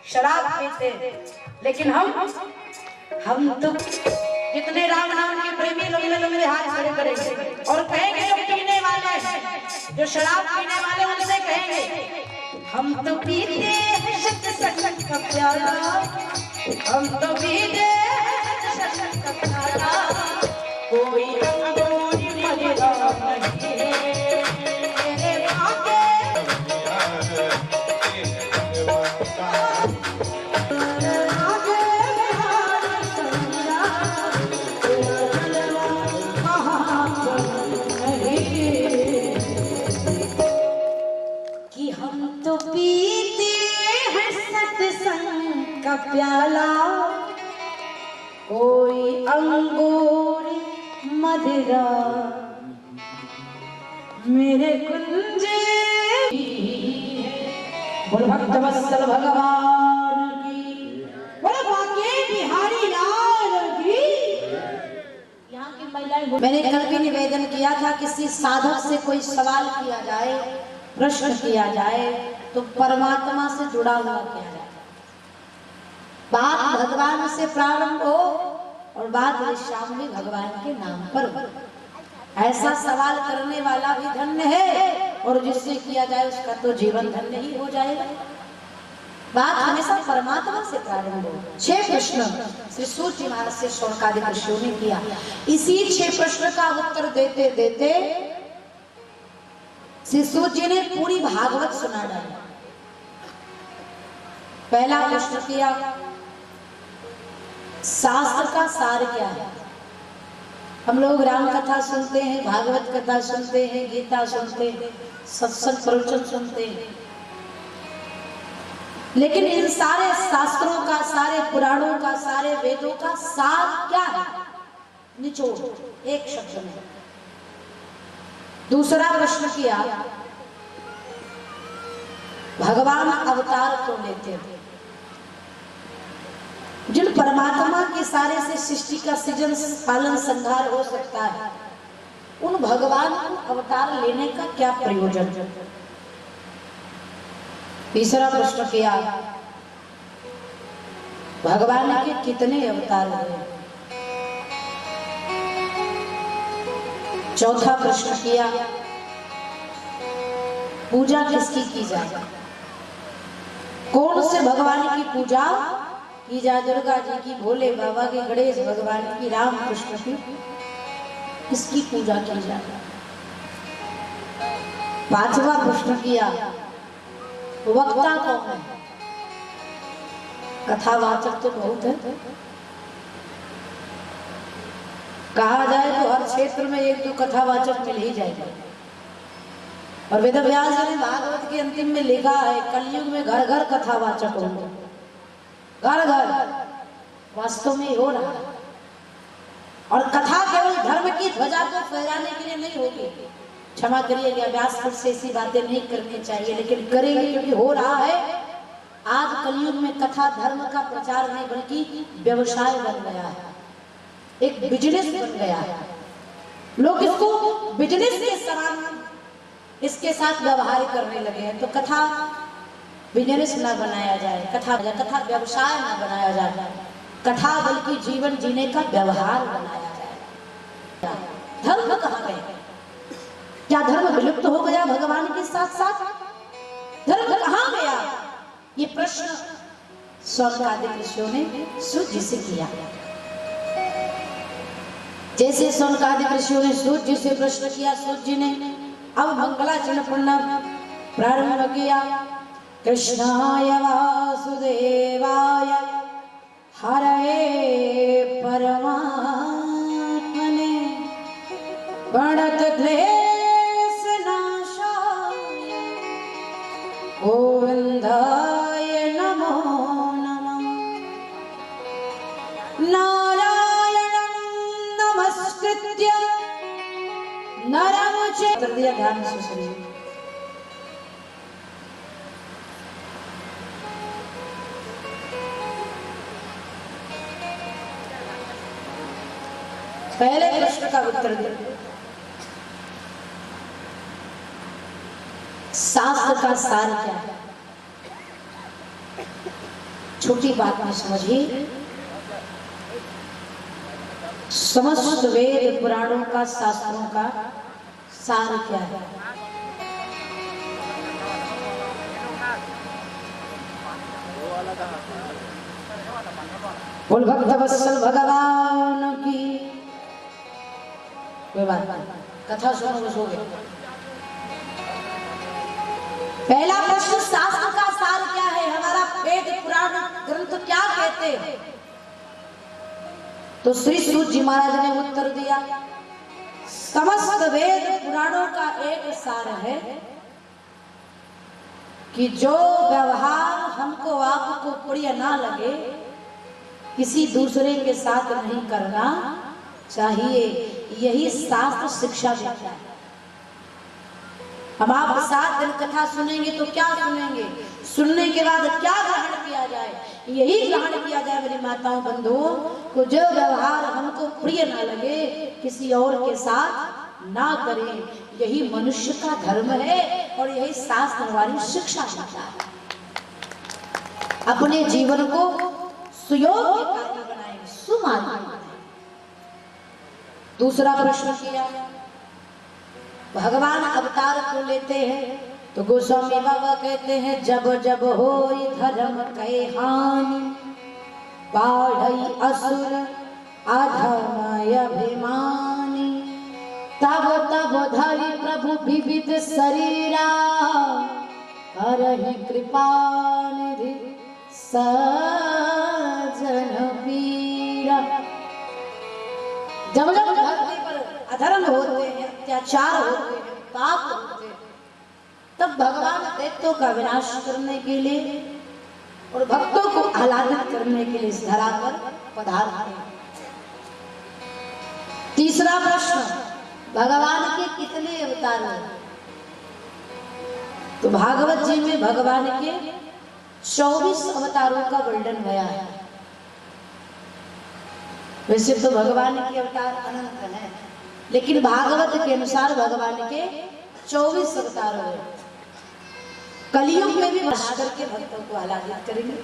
शराब पीते, लेकिन हम तो कितने राम नाम के प्रेमी लोग मेरे हाथ खड़े करेंगे और कहेंगे जो पीने वाले हैं, जो शराब पीने वाले उनसे कहेंगे हम तो पीते हैं शक का प्याला, हम तो पीते हैं शक का प्याला, कोई अंगूरी मदिरा नहीं मेरे भागे। प्याला कोई अंगूरी मदिरा मेरे कुंजे। बोल भक्त वत्सल भगवान की, बोल बांके बिहारी लाल की। यहाँ की महिलाएं, मैंने कल भी निवेदन किया था, किसी साधक से कोई सवाल किया जाए, प्रश्न किया जाए, तो परमात्मा से जुड़ा हुआ किया जाए। बात भगवान से प्रारंभ हो और बात शाम में भगवान के नाम पर हो। ऐसा सवाल करने वाला भी धन्य है और जिससे किया जाए उसका तो जीवन धन्य ही हो जाएगा। बात हमेशा परमात्मा से प्रारंभ हो। 6 प्रश्न श्री सूत जी महाराज से शौनकादि ऋषियों ने किया। इसी 6 प्रश्न का उत्तर देते देते श्री सूत जी ने पूरी भागवत सुना डाली। पहला प्रश्न किया, शास्त्र का सार क्या है? हम लोग राम कथा सुनते हैं, भागवत कथा सुनते हैं, गीता सुनते हैं, सत्संग प्रवचन सुनते हैं, लेकिन इन सारे शास्त्रों का, सारे पुराणों का, सारे वेदों का सार क्या है? निचोड़ एक शब्द में। दूसरा प्रश्न किया, भगवान अवतार क्यों लेते थे? जिन परमात्मा के सारे से सृष्टि का सृजन पालन संहार हो सकता है, उन भगवान को अवतार लेने का क्या प्रयोजन? तीसरा प्रश्न किया, भगवान के कितने अवतार हुए? चौथा प्रश्न किया, पूजा किसकी की जाए? कौन से भगवान की पूजा की जाए? दुर्गा जी की, भोले बाबा की, गणेश भगवान की, राम कृष्ण की, किसकी पूजा की जाए? पांचवा प्रश्न किया, वक्ता कौन है? कथावाचक तो बहुत है, कहा जाए तो हर क्षेत्र में 1-2 कथावाचक मिल ही जाएगा। और वेद व्यास जी ने भागवत के अंतिम में लिखा है, कलयुग में घर घर कथावाचक होंगे, घर घर। वास्तव में हो रहा है। और कथा केवल धर्म की ध्वजा को फहराने के लिए नहीं होगी। क्षमा करिएगा, व्यासपीठ से ऐसी बातें नहीं करनी चाहिए, लेकिन करेंगे क्योंकि हो रहा है। आज कलयुग में कथा धर्म का प्रचार नहीं बल्कि व्यवसाय बन गया है, एक बिजनेस बन गया है। लोग इसको बिजनेस के समान इसके साथ व्यवहार करने लगे हैं। तो कथा बिजनेस ना बनाया जाए, कथा व्यवसाय ना बनाया जाए, कथा बल्कि जीवन जीने का व्यवहार बनाया जाए। धर्म कहाँ गए? क्या धर्म विलुप्त हो गया भगवान के साथ साथ? धर्म कहाँ गया? ये प्रश्न शौनकादिक ऋषियों ने सूत जी से किया। जैसे शौनकादिक ऋषियों ने सूत जी से प्रश्न किया, सूत जी ने अब मंगलाचरण पढ़ना प्रारंभ किया। कृष्णाय वासुदेवाय हरये परमात्मने प्रणत क्लेश नाशाय गोविंदाय नमो नमः। नारायणं नमस्कृत्य नरं चैव ध्यान से सुनिए। पहले प्रश्न का उत्तर दे। शास्त्र का सार क्या है? छोटी बात में समझिए। समस्त वेद पुराणों का, शास्त्रों का सार क्या है? बोल भक्त वत्सल भगवान की। कोई बात नहीं, कथा सुनो बस हो गया। पहला प्रश्न, शास्त्र का सार क्या है? हमारा वेद पुराण ग्रंथ क्या कहते हैं? तो श्री सूत जी महाराज ने उत्तर दिया, समस्त वेद पुराणों का एक सार है कि जो व्यवहार हमको आपको प्रिय ना लगे, किसी दूसरे के साथ नहीं करना चाहिए। यही शास्त्र शिक्षा देता है। हम आप 7 दिन कथा सुनेंगे तो क्या सुनेंगे? सुनने के बाद क्या ग्रहण किया जाए? यही ग्रहण किया जाए मेरी माताओं बंधुओं को। जो व्यवहार हमको प्रिय ना लगे, किसी और के साथ ना करें। यही मनुष्य का धर्म है और यही शास्त्र हमारी शिक्षा देता है। अपने जीवन को सुयोग्य कार्य बनाएं, सुमार्ग बनाएं। दूसरा प्रश्न किया, भगवान अवतार को लेते हैं तो गोस्वामी बाबा कहते हैं, जब जब होई धर्म कै हानि, बाढ़ई असुर अधर्मय अभिमानी, तब तब धरि प्रभु विविध शरीरा, करहि कृपा निधि सजन पीरा। जब जब धरती पर अधर्म होते हैं, अत्याचार होते हैं, पाप होते हैं, तब भगवान दैत्यों का विनाश करने के लिए और भक्तों को आह्लादित करने के लिए इस धरा पर पधारते हैं। तीसरा प्रश्न, भगवान के कितने अवतार हैं? तो भागवत जी में भगवान के 24 अवतारों का वर्णन हुआ है। वैसे तो भगवान के अवतार अनंत हैं, लेकिन भागवत के अनुसार भगवान के 24 अवतार हुए। कलयुग में भी वर्ष करके भक्तों को आह्लादित करेंगे।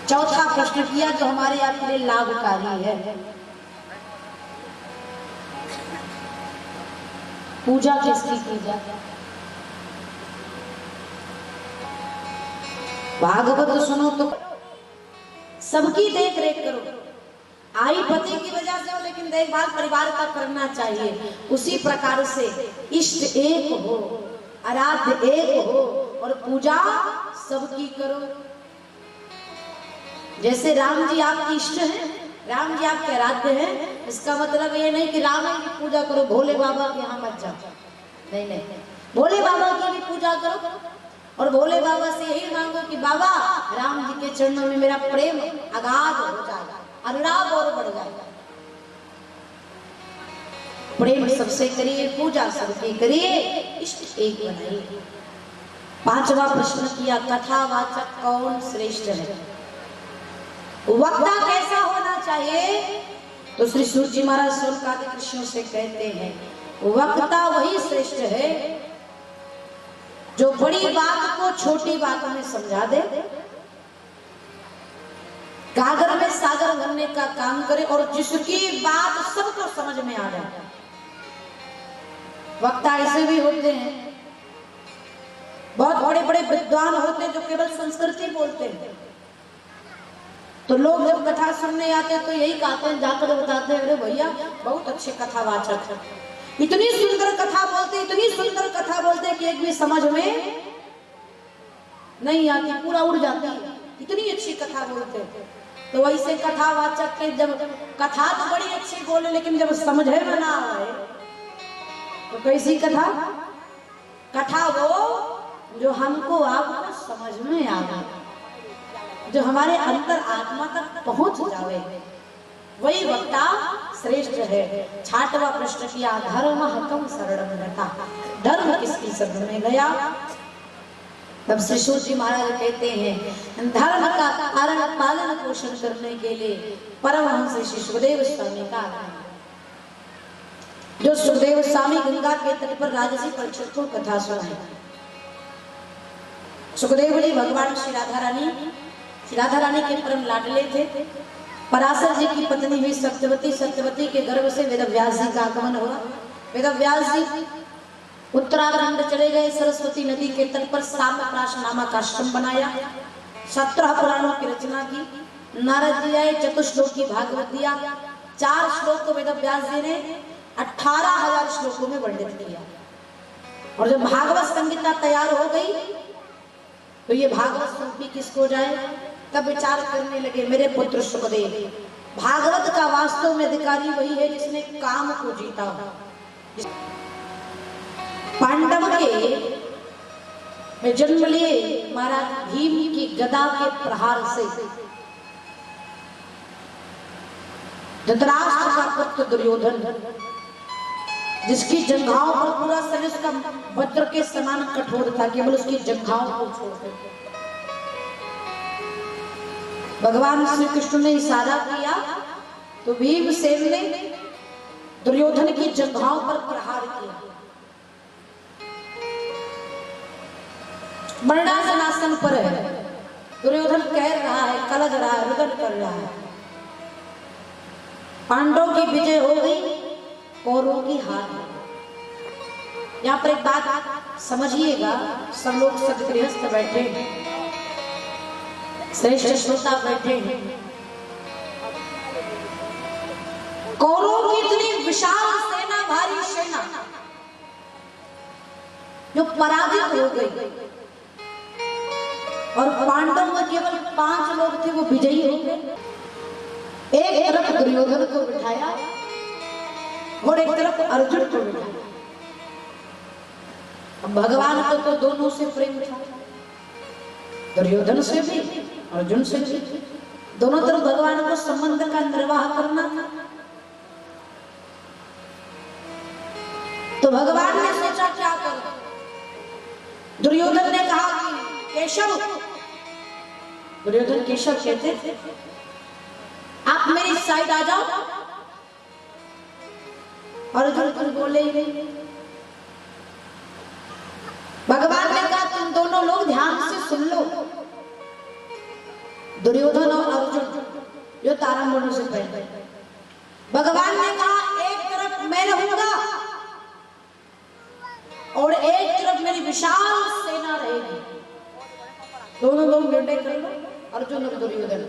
चौथा प्रश्न किया जो हमारे आपके लिए लाभकारी है, पूजा किसकी की जाए? भागवत सुनो तो सबकी देख रेख करो। आई पति की वजह से हो, लेकिन देखभाल परिवार का करना चाहिए। उसी प्रकार से इष्ट एक हो, आराध्य एक हो और पूजा सबकी करो। जैसे राम जी आपकी इष्ट हैं, राम जी आपके आराध्य हैं, इसका मतलब ये नहीं कि राम की पूजा करो, भोले बाबा के यहाँ मत जाओ। नहीं नहीं, भोले बाबा की भी पूजा करो और भोले बाबा से यही मांगो कि बाबा राम जी के चरणों में मेरा प्रेम अगाध हो जाएगा, अनुराग और बढ़ जाएगा। प्रेम सबसे करिए, पूजा सबकी करिए, इष्ट एक बनाइए। पांचवा प्रश्न किया, कथावाचक कौन श्रेष्ठ है? वक्ता कैसा होना चाहिए? तो श्री सूत जी महाराज सोनकादि कृष्णों से कहते हैं, वक्ता वही श्रेष्ठ है जो बड़ी बात को छोटी बात में समझा दे, गागर में सागर भरने का काम करे और जिसकी बात सबको समझ में आ जाए। वक्ता ऐसे भी होते हैं, बहुत बड़े बड़े विद्वान होते हैं जो केवल संस्कृति बोलते हैं, तो लोग जब कथा सुनने आते हैं तो यही कहते हैं, जाकर बताते हैं, अरे भैया बहुत अच्छे कथावाचक है, इतनी सुंदर कथा बोलते, इतनी सुंदर कथा बोलते कि एक भी समझ में नहीं आती, पूरा उड़ जाती है, इतनी अच्छी कथा बोलते। तो वैसे कथावाचक के जब कथा तो बड़ी अच्छी बोले लेकिन जब समझ में ना आए तो कैसी कथा? कथा वो जो हमको आपको समझ में आ जाए, जो हमारे अंतर आत्मा तक पहुंच जावे, वही वक्ता श्रेष्ठ है। 6वां प्रश्न किया, धर्म हकम शरणम गता, धर्म किसकी शरण में गया? तब श्री सूत जी महाराज कहते हैं, धर्म का कारण पालन पोषण करने के लिए परमहंस श्री सुखदेव स्वामी का, जो सुखदेव स्वामी गंगा के तट पर राजसी परीक्षित को कथा सुनाई। सुखदेव जी भगवान श्री राधा रानी के परम लाडले थे। पराशर जी की पत्नी हुई सत्यवती के गर्भ से वेदव्यास जी का आगमन हुआ। वेदव्यास जी उत्तराखंड चले गए, सरस्वती नदी के तट पर साम्यप्राश नामक आश्रम बनाया, 17 पुराणों की रचना की। नारद जी आए, चतुश्लोकी भागवत दिया, 4 श्लोक को वेदव्यास जी ने 18,000 श्लोकों में वर्णित किया। और जब भागवत संहिता तैयार हो गई तो ये भागवत सौंपी किसको जाए? तब विचार करने लगे, मेरे पुत्र सुखदेव, भागवत का वास्तव में अधिकारी वही है जिसने काम को जीता हो। पांडव के में जन्म लिए महाराज भीम की गदा के प्रहार से धृतराष्ट्र का पुत्र दुर्योधन, जिसकी जंघाओं पर पूरा शरीर उसका वज्र के समान कठोर था, केवल उसकी जंघाओं को छोड़कर भगवान श्री कृष्ण ने इशारा किया तो भीमसेन ने दुर्योधन की जंघाओं पर प्रहार किया। मरणासन पर है, दुर्योधन कह रहा है, कलज रहा है, रुदन कर रहा है। पांडवों की विजय हो गई, कौरवों की हार। यहाँ पर एक बात समझिएगा, सब लोग सदगृहस्थ बैठे हैं, श्रेष्ठ श्रोता बैठे हैं। कौरवों की इतनी विशाल सेना, भारी सेना जो पराजित हो गई, और पांडव में केवल 5 लोग थे, वो विजयी हो गए। एक तरफ दुर्योधन को बिठाया और एक तरफ अर्जुन को बिठाया। भगवान को तो दोनों से प्रेम था, दुर्योधन से भी अर्जुन से भी, दोनों तरफ भगवान को संबंध का निर्वाह करना था। तो भगवान ने सोचा क्या करो। दुर्योधन ने कहा कि केशव, दुर्योधन केशव कहते थे, आप मेरी साइड आ जाओ। अर्जुन कुछ बोले ही नहीं। भगवान ने कहा तुम दोनों लोग ध्यान से सुन लो, दुर्योधन और अर्जुन जो तारामंडल से पहले। भगवान ने कहा एक तरफ मैं रहूंगा और एक तरफ मेरी विशाल सेना रहेगी। दोनों लोग निर्णय कर लो, अर्जुन और दुर्योधन।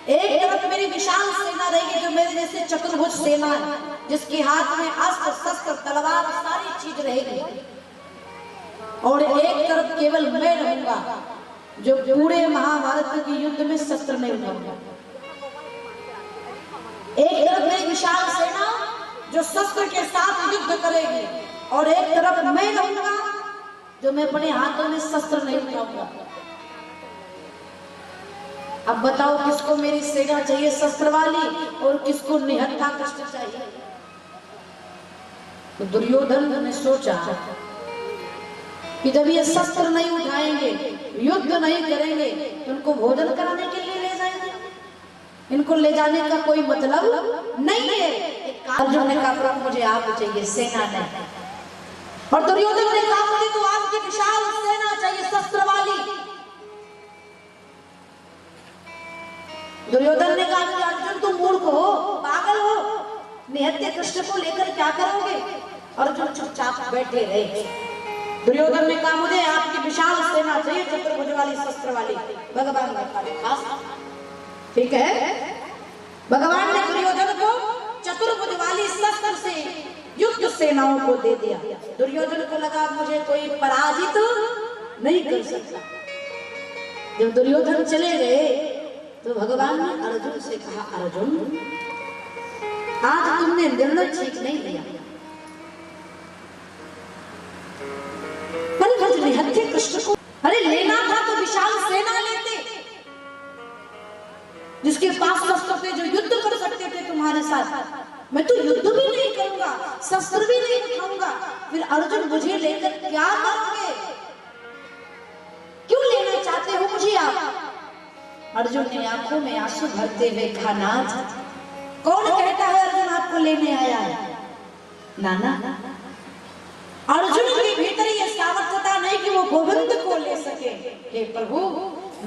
एक तरफ मेरी विशाल सेना रहेगी जो मेरे जैसे चतुर्भुज सेना है, जिसके हाथ में अस्त्र शस्त्र तलवार सारी चीज रहेगी, और एक तरफ केवल मैं रहूंगा जो पूरे महाभारत के युद्ध में शस्त्र नहीं उठाऊंगा। एक तरफ मेरी विशाल सेना जो शस्त्र के साथ युद्ध करेगी, और एक तरफ मैं रहूंगा जो मैं अपने हाथों में शस्त्र नहीं उठाऊंगा। अब बताओ किसको मेरी सेना चाहिए शस्त्र वाली, और किसको निहत्था कृष्ण चाहिए? तो दुर्योधन ने सोचा कि जब ये शस्त्र नहीं उठाएंगे, युद्ध नहीं करेंगे, तो उनको भोजन कराने के लिए ले जाएंगे। इनको ले जाने का कोई मतलब नहीं है। अर्जुन ने कहा प्रभु मुझे आप चाहिए, सेना नहीं। और दुर्योधन ने कहा मुझे तो आपकी विशाल सेना चाहिए, शस्त्र वाली। दुर्योधन ने कहा अर्जुन तुम मूर्ख हो, पागल हो, निहत्थे कृष्ण को लेकर क्या करोगे? अर्जुन चुपचाप बैठे रहे। दुर्योधन ने कहा मुझे आपकी विशाल सेना चाहिए, चतुर्भुज वाली, शस्त्र वाली। भगवान ने कहा ठीक है। भगवान ने दुर्योधन को चतुर्भुज वाली शस्त्र से युक्त सेनाओं को दे दिया। दुर्योधन को लगा मुझे कोई पराजित नहीं कर सकता। जब दुर्योधन चले गए तो भगवान ने अर्जुन से कहा अर्जुन आज तुमने निर्णय ठीक नहीं लिया। निहत्थे कृष्ण को अरे लेना था तो विशाल सेना लेते, जिसके पास शस्त्र थे, जो युद्ध कर सकते थे तुम्हारे साथ। मैं तो युद्ध भी नहीं करूंगा, शस्त्र भी नहीं उठाऊंगा, फिर अर्जुन मुझे लेकर क्या करोगे? क्यों लेना चाहते हो मुझे आप? अर्जुन ने आंखों में आंसू भरते हुए कहा नाथ, कौन कहता है अर्जुन आपको लेने आया है? नाना, अर्जुन के भीतर ये सामर्थ्यता नहीं कि वो गोविंद को ले सके। हे प्रभु,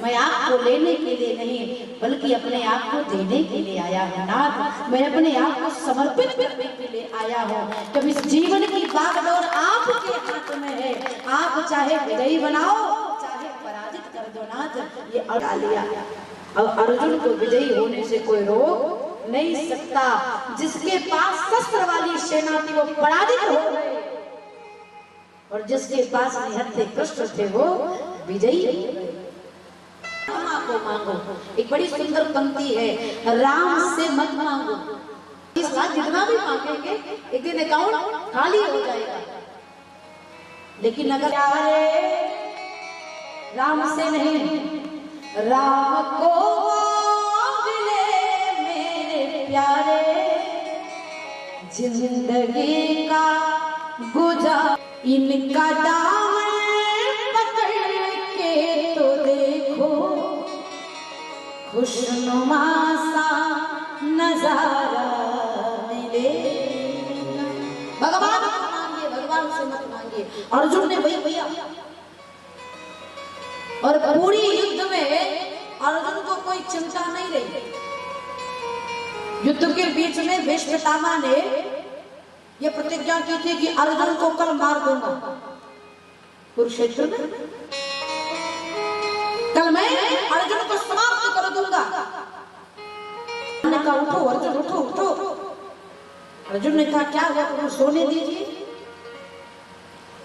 मैं आपको लेने के लिए नहीं बल्कि अपने आप को देने के लिए आया हूँ नाथ। मैं अपने आप को समर्पित करने के लिए आया हूँ। जब इस जीवन की बागडोर आपके हाथ में है, आप चाहे विजयी बनाओ चाहे पराजित कर दो नाथ। ये अड़ा लिया। अब अर्जुन को विजयी होने से कोई रोक नहीं सकता। जिसके पास शस्त्र वाली सेना थी वो पराजित हो गए, और जिसके पास निहत्थे कृष्ण थे वो विजयी हो गए। को मांगो, एक बड़ी सुंदर पंक्ति है, राम से मत मांगो। इस बात जितना भी मांगेंगे एक दिन अकाउंट खाली हो जाएगा। लेकिन अगर राम से नहीं, राम को मिले मेरे प्यारे, जिंदगी का गुजार इनका दामन पकड़ के तो देखो, खुशनुमा सा नजारा मिले। भगवान से मांगिए, भगवान से मत मांगिए। अर्जुन ने भैया और पूरी युद्ध में अर्जुन को कोई चिंता नहीं रही। युद्ध के बीच में भीष्म पितामह ने यह प्रतिज्ञा की थी कि अर्जुन को कल मार दूंगा कुरुक्षेत्र में, कल मैं अर्जुन को समाप्त कर दूंगा। ने कहा उठो अर्जुन, उठो उठो। अर्जुन ने कहा क्या हुआ, तुम सोने दीजिए।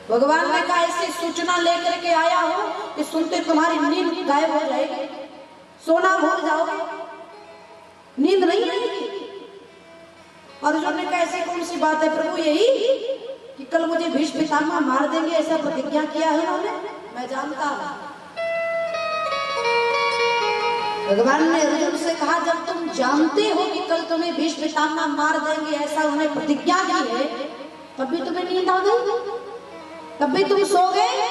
भगवान ने कहा ऐसी सूचना लेकर के आया हो कि सुनते तुम्हारी नींद गायब हो जाएगी, सोना भूल जाओगे, नींद नहीं आएगी। अर्जुन ने कहा ऐसी कौन सी बात है प्रभु, यही कि कल मुझे भीष्म पितामह मार देंगे, ऐसा प्रतिज्ञा किया है उन्होंने, मैं जानता हूं। भगवान ने अर्जुन से कहा जब तुम जानते हो कि कल तुम्हें भीष्म पितामह मार देंगे, ऐसा उन्हें प्रतिज्ञा की है, तब भी तुम्हें नींद आ गई, तब भी तुम सो गए।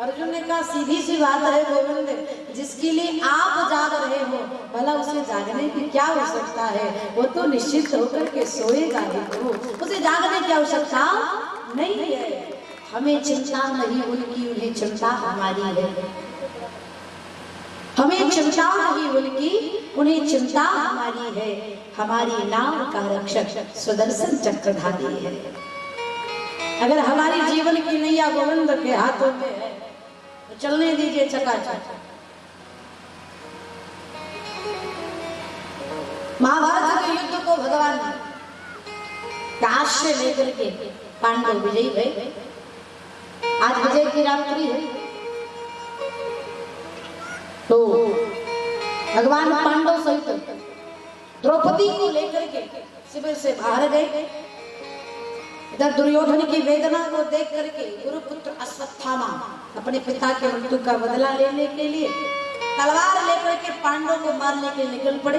अर्जुन ने कहा सीधी सी बात है गोविंद, जिसके लिए आप जाग रहे हो भला उसे जागने की क्या हो सकता है? वो तो निश्चित होकर के सोएगा ही, तो उसे जागने की आवश्यकता नहीं है। हमें चिंता नहीं उनकी, उन्हें चिंता हमारी है। हमें चिंता नहीं उनकी, उन्हें चिंता हमारी है। हमारी नाम का रक्षक सुदर्शन चक्रधारी है। अगर हमारी जीवन की नैया गोविंद के हाथों में है तो चलने दीजिए चकाचक। महाभारत के युद्ध को भगवान काश से लेकर के पांडव विजयी भए। आज विजय की रात्रि है, तो भगवान पांडव सहित द्रौपदी को लेकर के शिविर से बाहर गए। इधर दुर्योधन की वेदना को देख करके गुरुपुत्र अश्वत्थामा अपने पिता के मृत्यु का बदला लेने के लिए तलवार लेकर के पांडव को मारने के लिए निकल पड़े।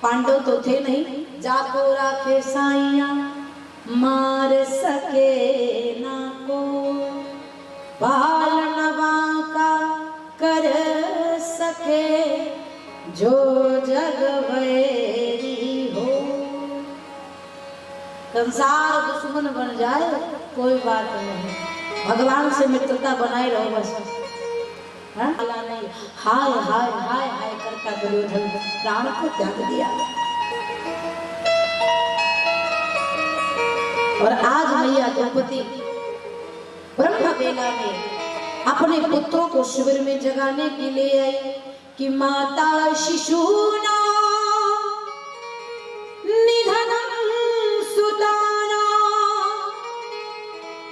पांडव तो थे नहीं, जाको राखे साइया मार सके ना को, पालनवा का कर सके जो जग वैरी हो। संसार दुश्मन बन जाए कोई बात नहीं, भगवान से मित्रता बनाए रहो बस। हाँ? नहीं हाय हाय हाय हाय करता दुर्योधन प्राण को त्याग दिया। और आज मैया द्रौपदी ब्रह्म बेला में अपने पुत्रों को शिविर में जगाने के लिए आई कि माता शिशुना निधनम सुताना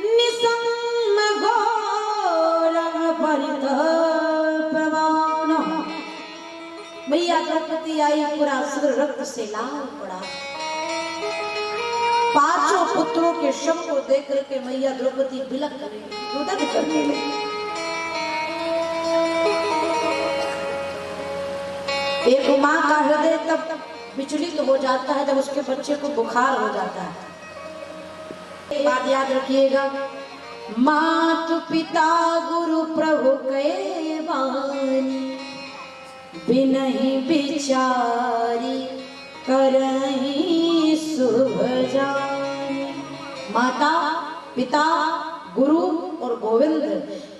निसम घोरम परितपवान। मैया द्रौपदी आई, पूरा सिर रक्त से लाल पड़ा। पांचों पुत्रों के शव को देख करके मैया द्रौपदी बिलख रही, रुदन करने लगी। एक माँ का हृदय तब विचलित हो जाता है जब उसके बच्चे को बुखार हो जाता है। एक बात याद रखिएगा, मातु पिता गुरु प्रभु के वाणी बिनहि बिचारी करहि शुभ जानी। माता पिता गुरु और गोविंद,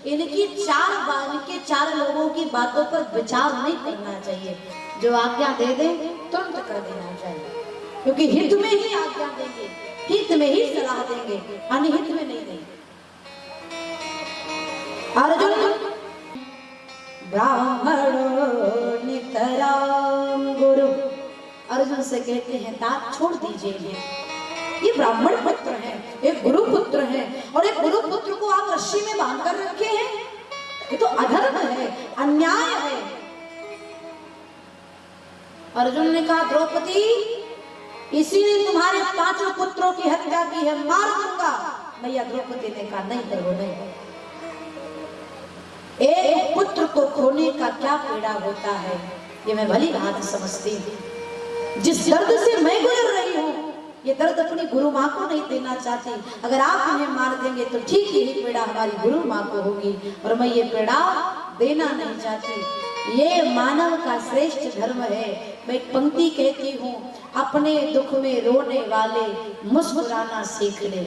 इनकी चार वाणी के चार लोगों की बातों पर विचार नहीं करना चाहिए। जो आज्ञा दे दे तुरंत कर देना चाहिए, क्योंकि हित में ही आज्ञा देंगे, हित में ही सलाह देंगे, अनहित में नहीं देंगे। अर्जुन ब्राह्मणो नितराम गुरु, अर्जुन से कहते हैं तात छोड़ दीजिए, ये ब्राह्मण पुत्र हैं, एक गुरु पुत्र हैं, और एक गुरु पुत्र को आप रस्सी में बांध कर रखे हैं, ये तो अधर्म है, अन्याय है। अर्जुन ने कहा द्रौपदी इसी ने तुम्हारे पांचों पुत्रों की हत्या की है, मार दूंगा। मैया द्रौपदी ने कहा नहीं प्रभु नहीं, एक पुत्र को खोने का क्या पीड़ा होता है ये मैं भली भांति समझती हूँ। जिस दर्द से मैं गुजर रही हूँ ये दर्द अपनी गुरु माँ को नहीं देना चाहती। अगर आप उन्हें मार देंगे तो ठीक यही पीड़ा हमारी गुरु माँ को होगी, और मैं ये पीड़ा देना नहीं चाहती। ये मानव का श्रेष्ठ धर्म है। मैं एक पंक्ति कहती हूँ, अपने दुख में रोने वाले मुस्कुराना सीख ले,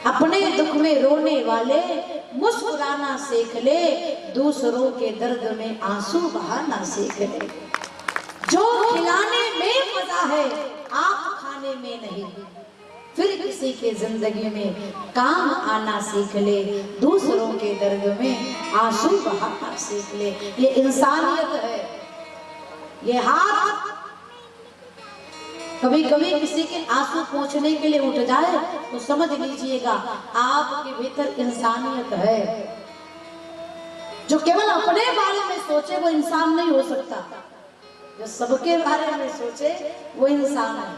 अपने दुख में रोने वाले मुस्कुराना सीख ले, दूसरों के दर्द में आंसू बहाना सीख ले। जो खिलाने में मजा है आप खाने में नहीं, फिर किसी के जिंदगी में काम आना सीख ले, दूसरों के दर्द में आंसू बहाना सीख ले। ये इंसानियत है। ये हाथ कभी कभी किसी के आंसू पोंछने के लिए उठ जाए तो समझ लीजिएगा आपके भीतर इंसानियत है। जो केवल अपने बारे में सोचे वो इंसान नहीं हो सकता, जो सबके बारे में सोचे वो इंसान है।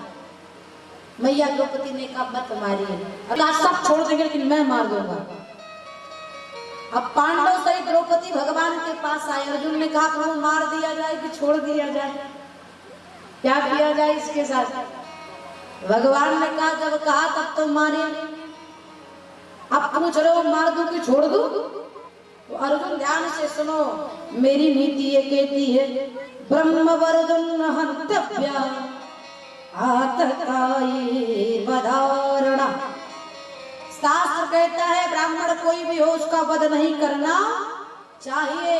मैया द्रौपदी ने कहा मत मारिए, अगर सब छोड़ देंगे लेकिन मैं मार दूंगा। अब पांडव सहित द्रौपदी भगवान के पास आए। अर्जुन ने कहा प्रभु मार दिया जाए कि छोड़ दिया जाए, क्या किया जाए इसके साथ? भगवान ने कहा जब कहा तब तो मारे, अब पूछ रहे हो मार दूं कि छोड़ दूं? तो अर्जुन ध्यान से सुनो, मेरी नीति ये कहती है ब्रह्म वर्जन हंतव्या आतताई वधारणा। शास्त्र कहता है ब्राह्मण कोई भी हो उसका वध नहीं करना चाहिए,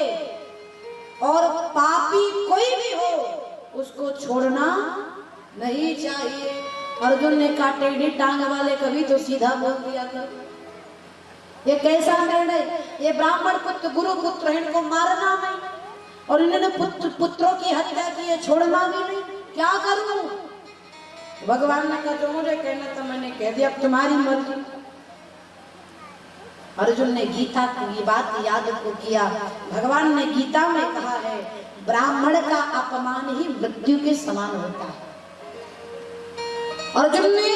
और पापी कोई भी हो उसको छोड़ना नहीं चाहिए। अर्जुन ने कहा टेढ़ी टांग वाले कभी तो सीधा बोल दिया कर। ये कैसा निर्णय? ये ब्राह्मण पुत्र गुरु पुत्र इनको मारना नहीं, और इन्होंने पुत्रों की हत्या की है, छोड़ना भी नहीं, क्या करूं? भगवान ने कहा जो मुझे कहना था मैंने कह दिया, अब तुम्हारी मर्जी। अर्जुन ने गीता की बात याद को किया। भगवान ने गीता में कहा है ब्राह्मण का अपमान ही मृत्यु के समान होता है। अर्जुन ने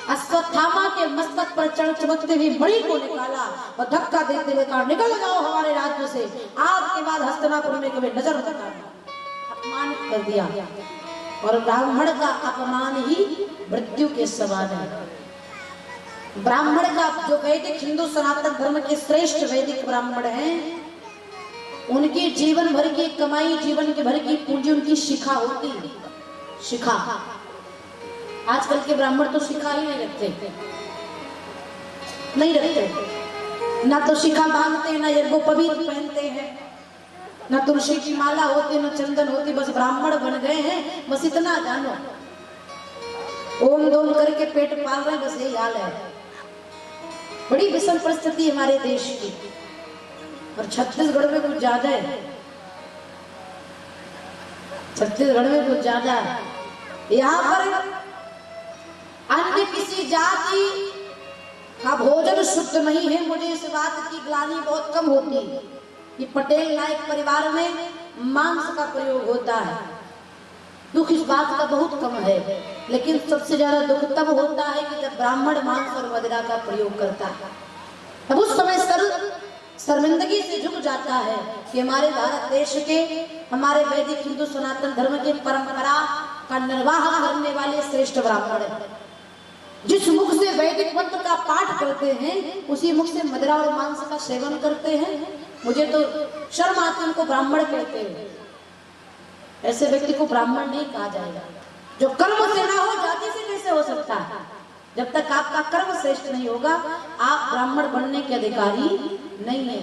अश्वत्थामा के मस्तक पर चढ़ चमकते हुए मणि को निकाला और धक्का देते हुए कहा निकल जाओ हमारे राज्य से, आज के बाद हस्तिनापुर में कभी नजर मत आना। अपमानित कर दिया, और ब्राह्मण का अपमान ही मृत्यु के समान है। ब्राह्मण का जो वैदिक हिंदू सनातन धर्म के श्रेष्ठ वैदिक ब्राह्मण हैं, उनकी जीवन भर की कमाई, जीवन के भर की पूंजी उनकी शिखा होती है। शिखा। आजकल के ब्राह्मण तो शिखा ही नहीं रखते, नहीं रखते। ना तो शिखा बांधते हैं, ना यज्ञोपवीत पहनते हैं, ना तुलसी की माला होती, ना चंदन होती। बस ब्राह्मण बन गए हैं, बस इतना जानो। ओम दोम करके पेट पाल रहे, बस यही हाल है। बड़ी विषम परिस्थिति हमारे देश की, और छत्तीसगढ़ में कुछ ज्यादा है। छत्तीसगढ़ में कुछ ज्यादा है। यहाँ पर अन्य किसी जाति का भोजन शुद्ध नहीं है। मुझे इस बात की ग्लानि बहुत कम होती है कि पटेल नायक परिवार में मांस का प्रयोग होता है। दुख इस बात का बहुत कम है, लेकिन सबसे ज्यादा दुख तब होता है कि जब ब्राह्मण मांस और मदिरा का प्रयोग करता है। अब उस समय शर्मिंदगी से झुक जाता है कि हमारे भारत देश के, हमारे वैदिक हिंदू सनातन धर्म के परंपरा का निर्वाह करने वाले श्रेष्ठ ब्राह्मण हैं। जिस मुख से वैदिक मंत्र का पाठ करते हैं, उसी मुख से मदिरा और मांस का सेवन करते हैं। मुझे तो शर्म आती है उनको ब्राह्मण कहते हैं। ऐसे व्यक्ति को ब्राह्मण नहीं कहा जाएगा। जो कर्म से ना हो, जाति से कैसे हो सकता है? जब तक आपका कर्म श्रेष्ठ नहीं होगा, आप ब्राह्मण बनने के अधिकारी नहीं है।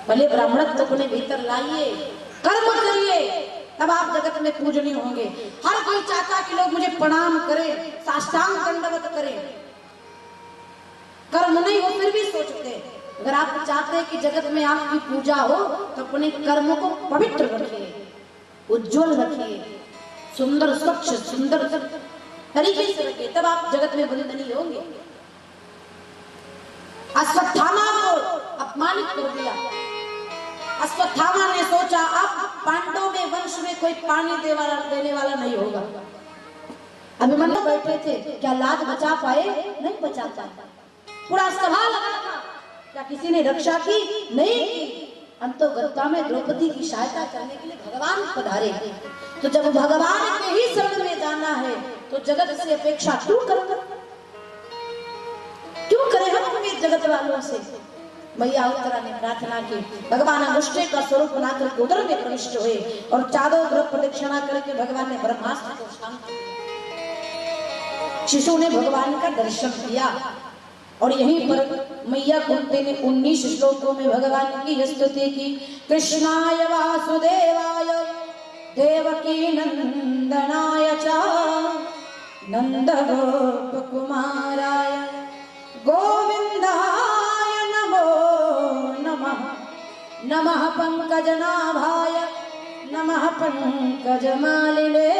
भले ब्राह्मणत्व तो अपने भीतर लाइए, कर्म करिए, तब आप जगत में पूजनीय होंगे। हर कोई चाहता कि लोग मुझे प्रणाम करें, साष्टांग दंडवत करें। कर्म नहीं हो फिर भी सोचते। अगर आप चाहते हैं कि जगत में आपकी पूजा हो, तो अपने कर्म को पवित्र रखिए, उज्जवल रखिए, सुंदर स्वच्छ सुंदर तरीके से रखिए, तब आप जगत में वंदनीय होंगे। अश्वत्थामा को अपमानित कर दिया। अश्वत्थामा ने सोचा अब पांडवों में वंश में कोई पानी देने वाला नहीं होगा। अभिमन्यु बैठे थे, क्या लाज बचा पाए? नहीं बचा पाया। पूरा सभा लगा था, क्या किसी ने रक्षा की? नहीं की। अंतोगत्ता में द्रौपदी की सहायता करने के लिए भगवान पधारे। तो जब भगवान के ही शरण में जाना है, तो जगत से अपेक्षा क्यों करें? क्यों करें हम अपने जगत वालों से? मैया उत्तरा ने प्रार्थना की, भगवान अगुष्टे का स्वरूप बनाकर उदर में प्रविष्ट हुए और चारों तरफ प्रदक्षिणा करके भगवान ने ब्रह्मास्त्र को शांत किया। शिशु ने भगवान का दर्शन किया, और यहीं पर मैया कुंती ने 19 श्लोकों में भगवान की स्तुति की। कृष्णाय वासुदेवाय देवकी नंदनाय च नंद गोप कुमाराय गोविंदाय नमो नमः। नमः पंकजनाभाय नमः पंकजमालिने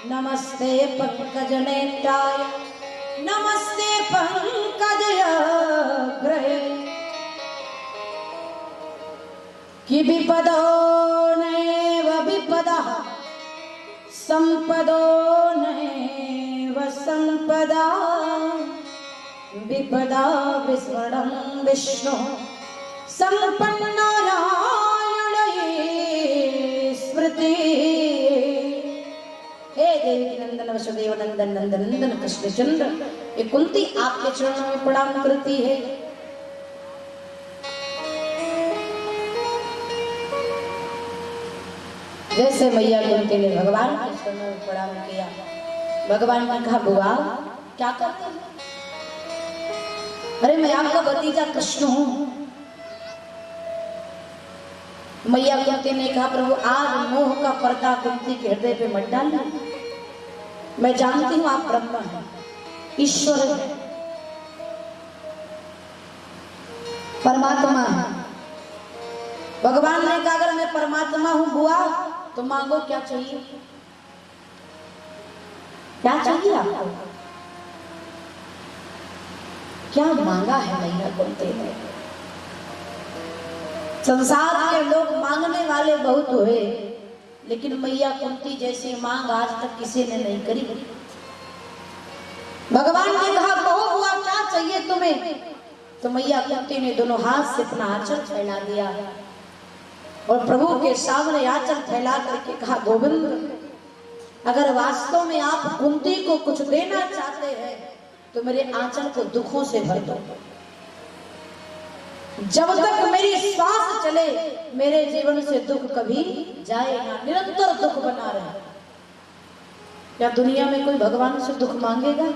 नमस्ते पंकजनेत्राय नमस्ते पंकजयाग्रहे। कि विपदो नैव विपदः संपदो नैव संपदा विपदा विस्मरणं विष्णु संपन्नारायण स्मृति। हे देवी नंदन वसुदेव नंदन नंदन नंदन कृष्णचंद्र, ये कुंती आपके चरणों में प्रणाम करती है। जैसे मैया कुंती ने भगवान के चरणों में प्रणाम किया, भगवान ने कहा बुआ क्या करते हैं? अरे मैं आपका भतीजा कृष्ण हूं। मैया कुंती ने कहा प्रभु आज मोह का पर्दा कुंती के हृदय पे मत डालना। मैं जानती हूं आप ब्रह्मा हैं, ईश्वर है, परमात्मा है। भगवान ने कहा अगर मैं परमात्मा हूं बुआ तो मांगो क्या चाहिए? क्या चाहिए आपको? क्या मांगा है मैया कुंती ने? संसार के लोग मांगने वाले बहुत हुए, लेकिन मैया कुंती जैसी मांग आज तक किसी ने नहीं करी। भगवान ने कहा कहो हुआ क्या चाहिए तुम्हें? तो मैया कुंती ने दोनों हाथ से अपना आंचल फैला दिया और प्रभु के सामने आंचल फैला करके कहा गोविंद अगर वास्तव में आप कुंती को कुछ देना चाहते हैं तो मेरे आंचल को दुखों से भर दो। जब तक मेरी श्वास चले मेरे जीवन से दुख कभी जाए ना, निरंतर दुख बना रहे। क्या दुनिया में कोई भगवान से दुख मांगेगा?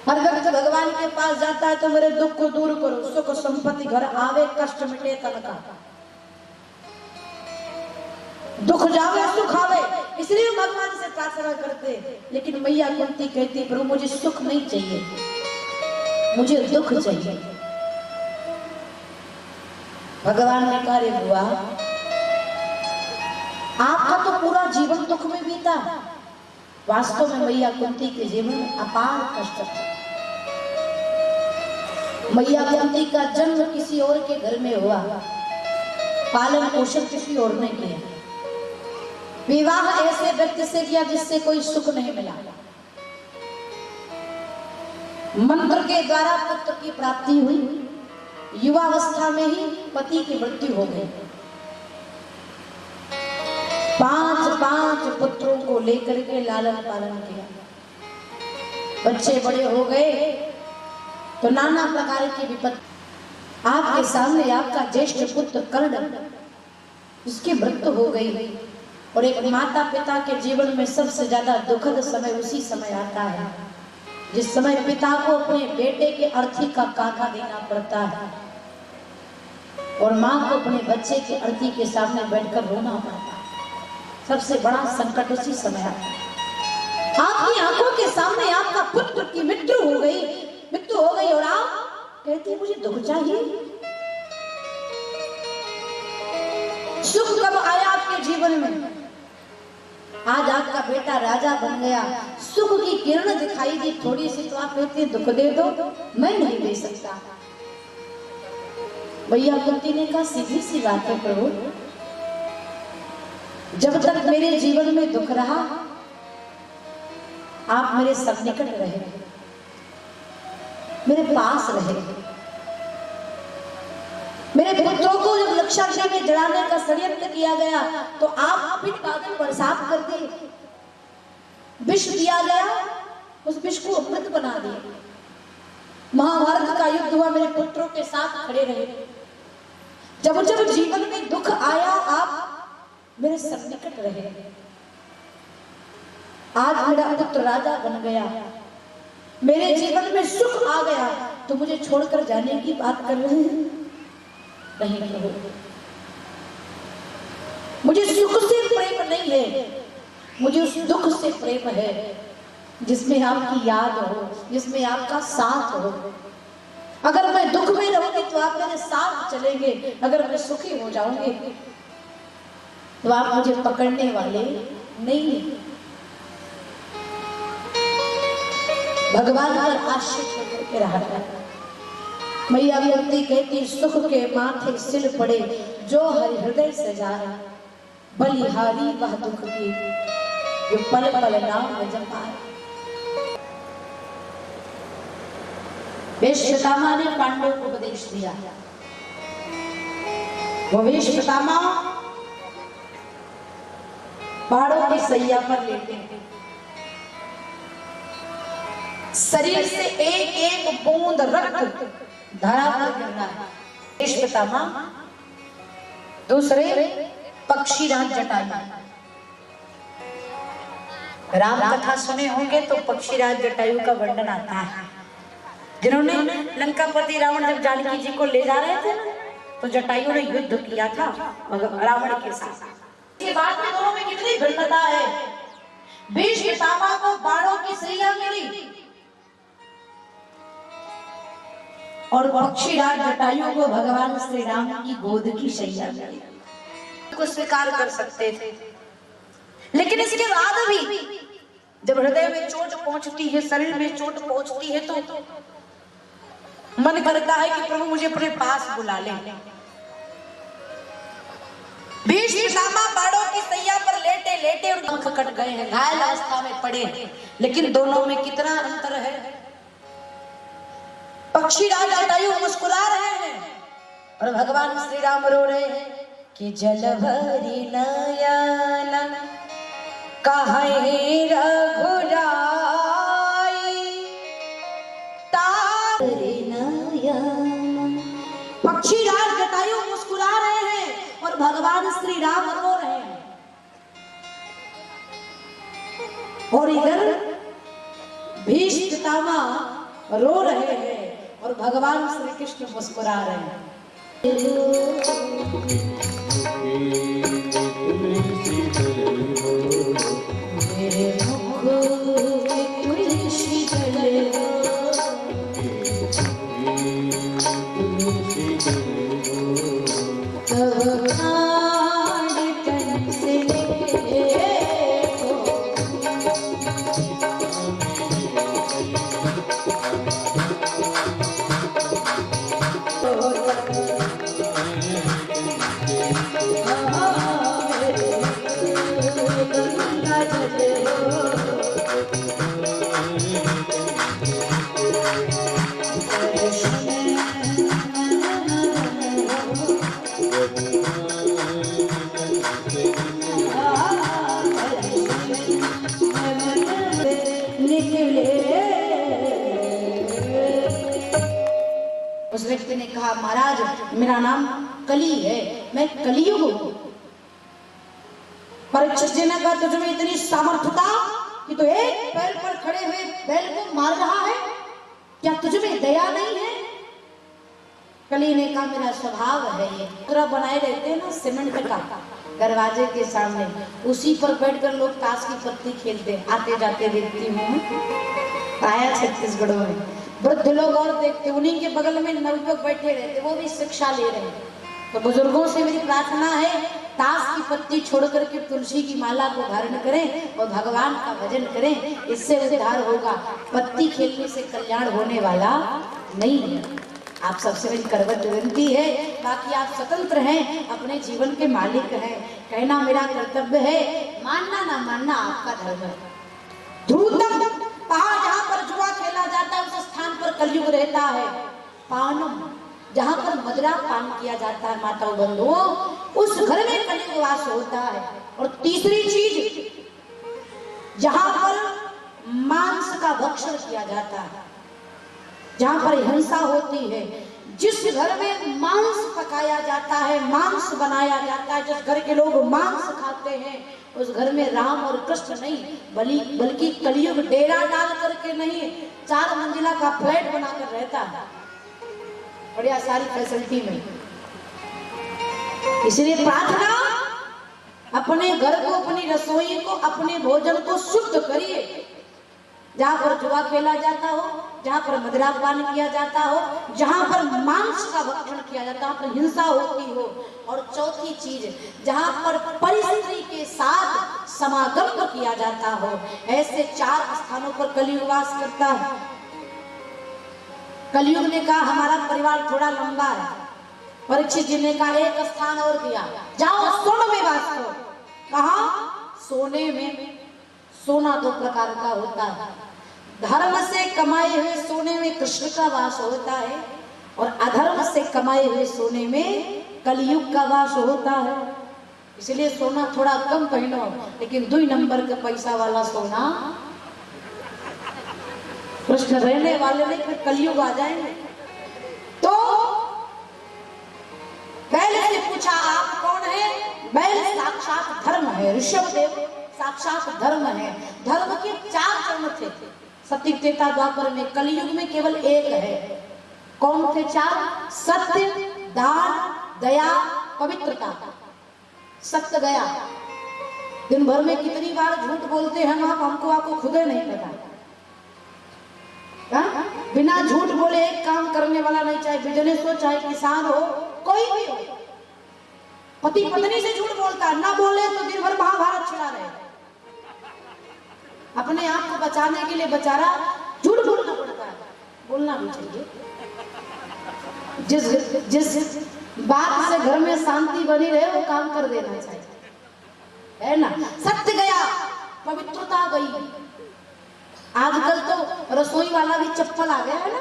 हर वक्त भगवान के पास जाता है तो मेरे दुख को दूर करो, सुख संपत्ति घर आवे, कष्ट मिटे तन का, दुख जावे सुख आवे, इसलिए भगवान से प्रार्थना करते। लेकिन मैया कुंती कहती प्रभु मुझे सुख नहीं चाहिए, मुझे दुख चाहिए। भगवान ने कहा रे बुआ, आपका तो पूरा जीवन दुख में बीता। वास्तव में मैया कुंती के जीवन में अपार कष्ट था। मैया कुंती का जन्म किसी और के घर में हुआ, पालन पोषण किसी और ने किया, विवाह ऐसे व्यक्ति से किया जिससे कोई सुख नहीं मिला, मंत्र के द्वारा पुत्र की प्राप्ति हुई, युवावस्था में ही पति की मृत्यु हो गई। 5 पुत्रों को लेकर के लालन पालन किया। बच्चे बड़े हो गए तो नाना प्रकार की विपत्ति। आपके सामने आपका ज्येष्ठ पुत्र कर्ण, उसकी मृत्यु हो गई। और एक माता पिता के जीवन में सबसे ज्यादा दुखद समय उसी समय आता है जिस समय पिता को अपने बेटे के अर्थी का काका देना पड़ता है और माँ को अपने बच्चे के अर्थी के सामने बैठकर रोना पड़ता है। सबसे बड़ा संकट उसी समय आता है। आपकी आंखों के सामने आपका पुत्र की मृत्यु हो गई और आप कहती मुझे दुख चाहिए। सुख कब आया आपके जीवन में? आज आपका बेटा राजा बन गया, सुख की किरण दिखाई दी थोड़ी सी तो आप कहते दुख दे दो, मैं नहीं दे सकता। मैया कुंती ने कहा सीधी सी बात है प्रभु, जब तक मेरे जीवन में दुख रहा आप मेरे सब निकट रहे, मेरे पास रहे। मेरे पुत्रों को जब लक्षाग्नि में जलाने का षड्यंत्र किया गया तो आप पिंड बादल बरसात कर दिए, विष दिया गया, उस विष को अमृत बना दिया। महाभारत का युद्ध हुआ, मेरे पुत्रों के साथ खड़े रहे। जब जब जीवन में दुख आया आप मेरे सन्निकट रहे। आज मेरा पुत्र राजा बन गया, मेरे जीवन में सुख आ गया तो मुझे छोड़कर जाने की बात कर रहे हैं? नहीं प्रभु, मुझे सुख से प्रेम नहीं है, मुझे उस दुख से प्रेम है जिसमें आपकी याद हो, जिसमें आपका साथ हो। अगर मैं दुख में रहूंगी तो आप मेरे साथ चलेंगे, अगर मैं सुखी हो जाऊंगी तो आप मुझे पकड़ने वाले नहीं। भगवान पर आश्रित होकर के रहा है। मैया कुंती कहती सुख के माथे सिल पड़े जो हरि हृदय से जाए, बलिहारी वह दुख की जो पल पल नाम जपाए। भीष्मपितामह ने पांडवों को उपदेश दिया। वो भीष्मपितामह पहाड़ों की सैया पर लेटे, शरीर से एक एक बूंद रक्त धरा पर गिरना है। भीष्मपितामह दूसरे पक्षीराज जटायु। राम कथा सुने होंगे तो पक्षीराज जटायु का वर्णन आता है, जिन्होंने लंकापति रावण जब जानकी जी को ले जा रहे थे तो जटायु ने युद्ध किया था रावण के साथ। इसके बाद में दोनों में कितनी भिन्नता है। भीष्मपितामह को बाणों की सैया मिली और पक्षीराज जटायु को भगवान श्री राम की गोद की शैया मिली। को स्वीकार कर सकते थे, लेकिन इसके बाद भी जब हृदय में चोट पहुंचती है, शरीर में चोट पहुंचती है तो मन करता है कि प्रभु मुझे अपने पास बुला ले। भीष्मपितामह बाणों की सैया पर लेटे लेटे और आंख कट गए हैं, घायल अवस्था में पड़े हैं, लेकिन दोनों में कितना अंतर है। पक्षीराज जटायु मुस्कुरा रहे हैं और भगवान श्री राम रो रहे हैं कि जल भरी नयन कहे रघुराई भगवान श्री राम रो रहे हैं और इधर भीष्म पितामह रो रहे हैं और भगवान श्री कृष्ण मुस्कुरा रहे हैं। मेरे मुख में तुलसी जले तब कांड तन से उस व्यक्ति ने कहा, महाराज मेरा नाम कली है, मैं कलियुग हूं। परीक्षित जी ने कहा, तुझमें इतनी सामर्थ्यता कि तो एक पैर पर खड़े हुए बैल को मार रहा है, क्या तुझमें दया नहीं है? कली ने कहा, मेरा स्वभाव है ये। पूरा बनाए रहते हैं ना सीमेंट का दरवाजे के सामने, उसी पर बैठकर लोग ताश की पत्ती खेलते हैं। आते जाते देखती हूँ, आया छत्तीसगढ़ में वृद्ध लोग और देखते, उन्हीं के बगल में नवयुवक बैठे रहते, वो भी शिक्षा ले रहे हैं। तो बुजुर्गों से मेरी प्रार्थना है, ताश की पत्ती छोड़ करके तुलसी की माला को धारण करें और भगवान का भजन करें, इससे उद्धार होगा। पत्ती खेलने से कल्याण होने वाला नहीं है। आप सबसे मेरी करवट विनती है, बाकी आप स्वतंत्र हैं, अपने जीवन के मालिक हैं। कहना मेरा कर्तव्य है, मानना ना मानना आपका धर्म है। ध्रुतम पहाड़ जहाँ पर जुआ खेला जाता है, उस स्थान पर कलयुग रहता है। पानम जहाँ पर मदिरा पान किया जाता है, माताओं बंधुओं, उस घर में कलयुग वास होता है। और तीसरी चीज, जहाँ पर मांस का भक्षण किया जाता है, जहाँ पर हिंसा होती है, जिस घर में मांस पकाया जाता है, मांस बनाया जाता है, जिस घर के लोग मांस खाते हैं, उस घर में राम और कृष्ण नहीं बल्कि कलयुग डेरा डाल करके नहीं, 4 मंजिला का फ्लैट बनाकर रहता है, बढ़िया सारी फैसिलिटी में। इसलिए प्रार्थना, अपने घर को, अपनी रसोई को, अपने भोजन को शुद्ध करिए। जहाँ पर जुआ खेला जाता हो, जहाँ पर मदिरा पान किया जाता हो, जहाँ पर मांस का भक्षण किया जाता हो, पर हिंसा होती हो। और चौथी चीज, जहाँ पर परिस्त्री के साथ समागम किया जाता हो, ऐसे 4 स्थानों पर कलयुग वास करता है। कलयुग ने कहा, हमारा परिवार थोड़ा लंबा है। परीक्षित जी ने कहा, एक स्थान और दिया, जाओ सोने में वास करो। कहा? सोने में। सोना 2 प्रकार का होता है। धर्म से कमाए हुए सोने में कृष्ण का वास होता है, और अधर्म से कमाए हुए सोने में कलयुग का वास होता है। इसलिए सोना थोड़ा कम पहनो, लेकिन 2 नंबर का पैसा वाला सोना। कृष्ण रहने वाले नहीं, फिर कलयुग आ जाएंगे। तो बैल से पूछा, आप कौन है? बैल साक्षात धर्म है, ऋषभदेव साक्षात धर्म है। धर्म के 4 चरण थे, सत्य, त्रेता, द्वापर में। कलयुग में केवल एक है। कौन थे 4? सत्य, दान, दया, पवित्रता। सत्य गया, दिन भर में कितनी बार झूठ बोलते हैं हम, हमको आपको खुद ही नहीं पता। बिना झूठ बोले एक काम करने वाला नहीं, चाहे बिजनेस हो, चाहे किसान हो, कोई भी हो। पति पत्नी से झूठ बोलता है, ना बोले तो दिन भर महाभारत छिड़ा रहे। अपने आप को बचाने के लिए बेचारा झूठ बोलना पड़ता है। बोलना भी चाहिए। जिस बात से घर में शांति बनी रहे, वो काम कर देना चाहिए, है ना। सत्य गया, पवित्रता गई। आजकल तो रसोई वाला भी चप्पल आ गया है ना,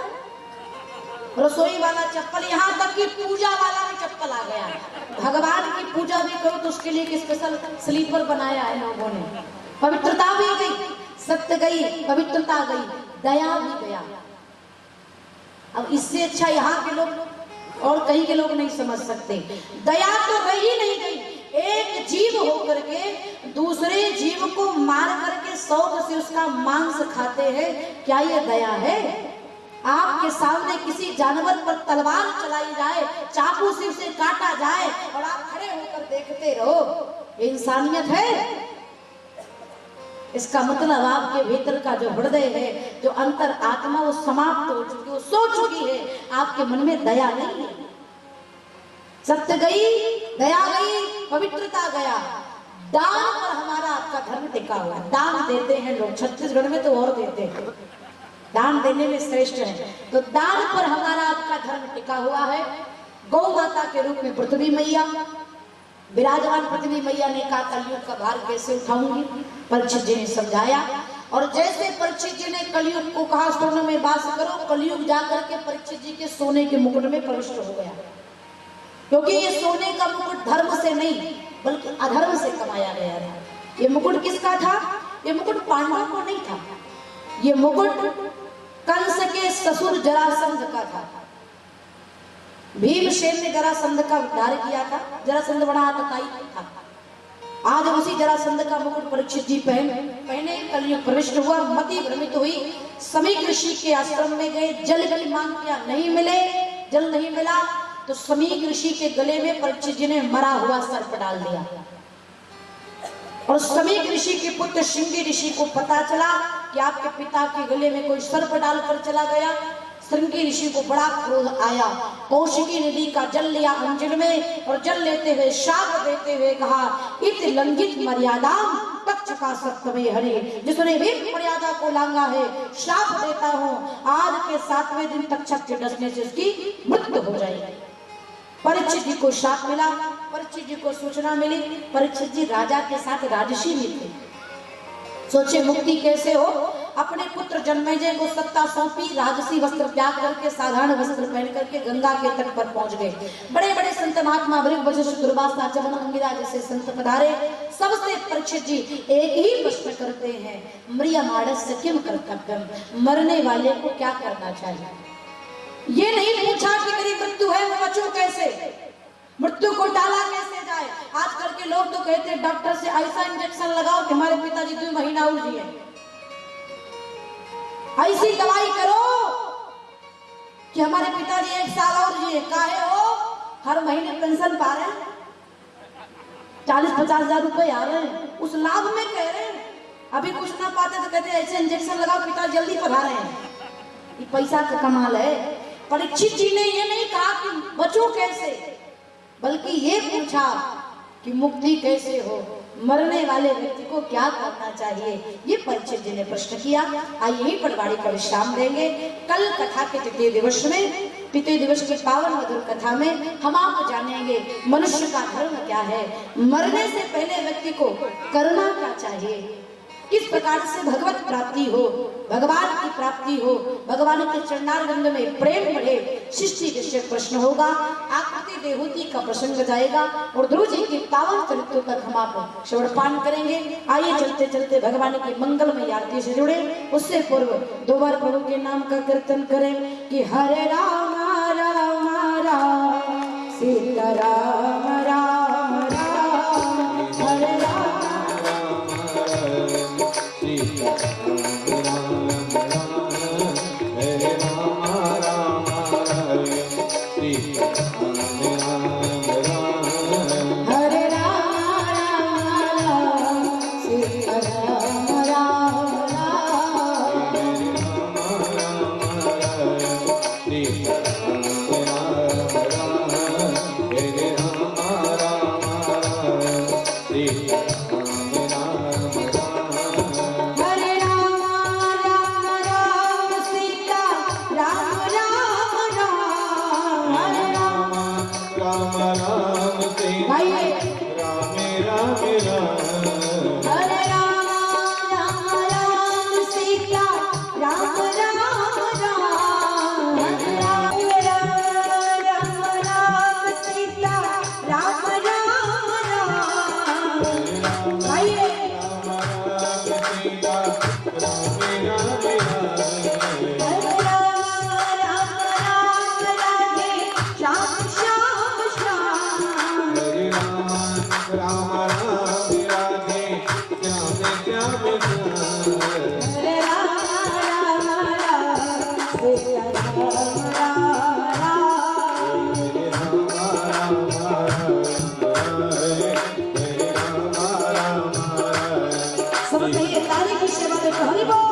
रसोई वाला चप्पल, यहाँ तक कि पूजा वाला भी चप्पल आ गया है। भगवान की पूजा भी करो तो उसके लिए एक स्पेशल स्लीपर बनाया है लोगों ने। पवित्रता भी गई, सत्य गई, पवित्रता गई, दया भी गया। अब इससे अच्छा यहाँ के लोग और कहीं के लोग नहीं समझ सकते। दया तो रही नहीं गई, एक जीव होकर के दूसरे जीव को मार करके शौक से उसका मांस खाते हैं, क्या ये दया है? आपके सामने किसी जानवर पर तलवार चलाई जाए, चाकू से उसे काटा जाए और आप खड़े होकर देखते रहो, ये इंसानियत है? इसका मतलब आपके भीतर का जो हृदय है, जो अंतर आत्मा, वो समाप्त हो चुकी, वो सो चुकी है, आपके मन में दया नहीं है। सत्य गई, दया गई, पवित्रता गया। दान पर हमारा आपका धर्म टिका हुआ है। दान देते हैं लोग, छत्तीसगढ़ में तो और देते हैं, दान देने में श्रेष्ठ है। तो दान पर हमारा आपका धर्म टिका हुआ है। गौ माता के रूप में पृथ्वी मैया विराजमान, पृथ्वी मैया ने कहा कलयुग का भार कैसे उठाऊंगी? परीक्षित जी ने समझाया, और जैसे परीक्षित जी ने कलयुग को कहा सोने में वास करो, कलयुग जाकर के परीक्षित जी के सोने के मुकुट में प्रविष्ट हो गया। क्योंकि ये सोने का मुकुट धर्म से नहीं बल्कि अधर्म से कमाया गया था। ये मुकुट किसका था? ये मुकुट पांडवों को नहीं था, ये मुकुट कंस के ससुर जरासंध का था। भीमसेन ने जरासंध का उद्धार किया था, जरासंध बड़ा आतताई था। आज उसी जरासंध का मुकुट परीक्षित जी पहने कलयुग प्रविष्ट हुआ। मति भ्रमित हुई, समीक ऋषि के आश्रम में गए, जल की मांग किया, नहीं मिले, जल नहीं मिला, तो समीक ऋषि के गले में परीक्षित जी ने मरा हुआ सर्प डाल दिया। और समीक ऋषि के पुत्र श्रृंगी ऋषि को पता चला कि आपके पिता के गले में कोई सर्प डालकर चला गया। श्रृंगी ऋषि को बड़ा क्रोध आया, कौशिकी नदी का जल लिया अंजन में, और जल लेते हुए शाप देते हुए कहा, इत लंघित मर्यादा तक्ष का सप्तमे हरि, जिसने भी मर्यादा को लांगा है, शाप देता हूँ, आज के 7वें दिन तक्षक के डसने से उसकी मृत्यु हो जाएगी। परीक्षित जी को शाप मिला, परीक्षित जी को सूचना मिली। परीक्षित जी राजा के साथ राजसी में थे, सोचे मुक्ति कैसे हो। अपने पुत्र जन्मेजय को सत्ता सौंपी, राजसी वस्त्र त्याग करके साधारण वस्त्र पहन करके गंगा के तट पर पहुंच गए। बड़े बड़े संत महात्मा भृगु वशिष्ठ दुर्वासा चमन अंगिरा जैसे संत पधारे। सबसे परीक्षित जी एक ही प्रश्न करते हैं, म्रियमाणस्य किम कर्तव्यम, मरने वाले को क्या करना चाहिए? ये नहीं पूछा कि मेरी मृत्यु है, वो बचूं कैसे, मृत्यु को टाला कैसे जाए। आजकल के लोग तो कहते हैं डॉक्टर से ऐसा इंजेक्शन लगाओ कि हमारे पिताजी 2 महीना और जिए, ऐसी दवाई करो कि हमारे पिताजी 1 साल और जिए। काहे हो? हर महीने पेंशन पा रहे हैं, 40-50 हजार रुपए आ रहे हैं, उस लाभ में कह रहे हैं। अभी कुछ ना पाते तो कहते हैं ऐसे इंजेक्शन लगाओ पिता जल्दी पढ़ा रहे हैं, ये पैसा का कमाल है। परीक्षित जी ने ये नहीं कहा कि बचो कैसे, बल्कि ये पूछा कि मुक्ति कैसे हो, मरने वाले व्यक्ति को क्या करना चाहिए, ये परीक्षित जी ने प्रश्न किया। आइए यही पर वाणी का विश्राम देंगे। कल कथा के तृतीय दिवस में, तृतीय दिवस की पावन मधुर कथा में हम आपको जानेंगे मनुष्य का धर्म क्या है, मरने से पहले व्यक्ति को करना क्या चाहिए, किस प्रकार से भगवत प्राप्ति हो, भगवान की प्राप्ति हो, भगवान के चरणारविंद में प्रेम बढ़े। सृष्टि विषयक प्रश्न होगा, आकृति देहूति का प्रसंग जाएगा और ध्रुव जी के पावन चरित्रों तक हम आप श्रवणपान करेंगे। आइए चलते चलते भगवान की मंगलमय आरती से जुड़े। उससे पूर्व 2 बार प्रभु के नाम का कीर्तन करें कि हरे राम राम राम सीता राम राम राम, हरे राम राम
राम राम राधे श्याम श्याम श्याम
हरे राम राम राम सीता राम राम सब कहिए तारे की सेवा में तो हरि बोल।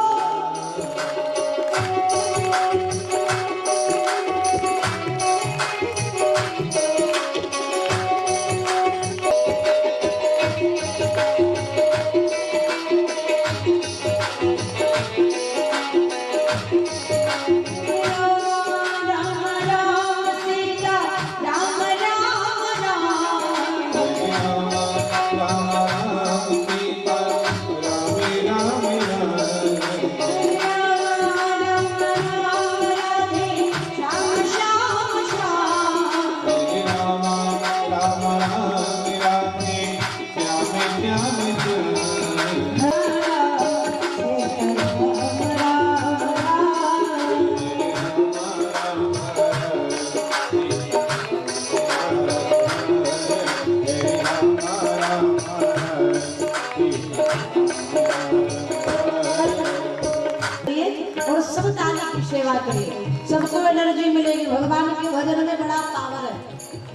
और सब ताली की सेवा करिए, सबको एनर्जी मिलेगी। भगवान के भजन में बड़ा पावर है,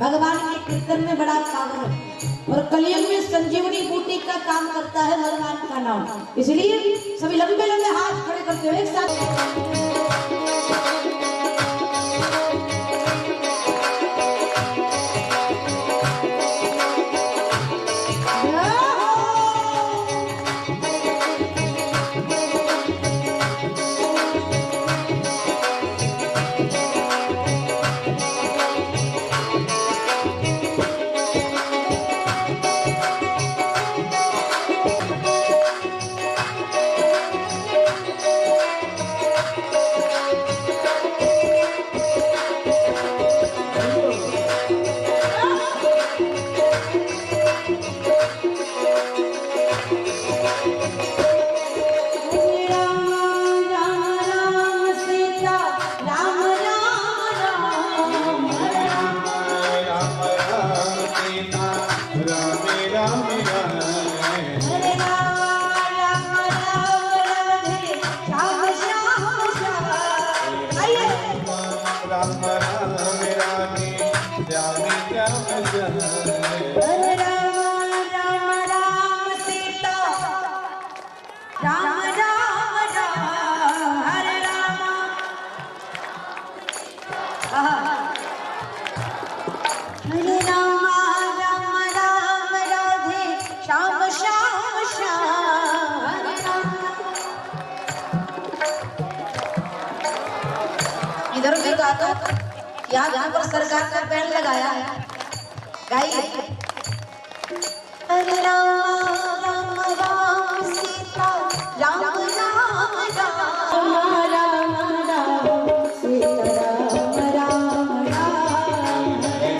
भगवान के कीर्तन में बड़ा पावर है। और कलयुग में संजीवनी बूटी का काम करता है भगवान का नाम। इसलिए सभी लंबे लंबे हाथ खड़े करते हुए एक साथ इधर भी गा दो, यहाँ जहाँ पर सरकार का बैंड लगाया है गाइए। हरे राम राम राम सीता राम राम राम राम राम सीता राम राम राम हरे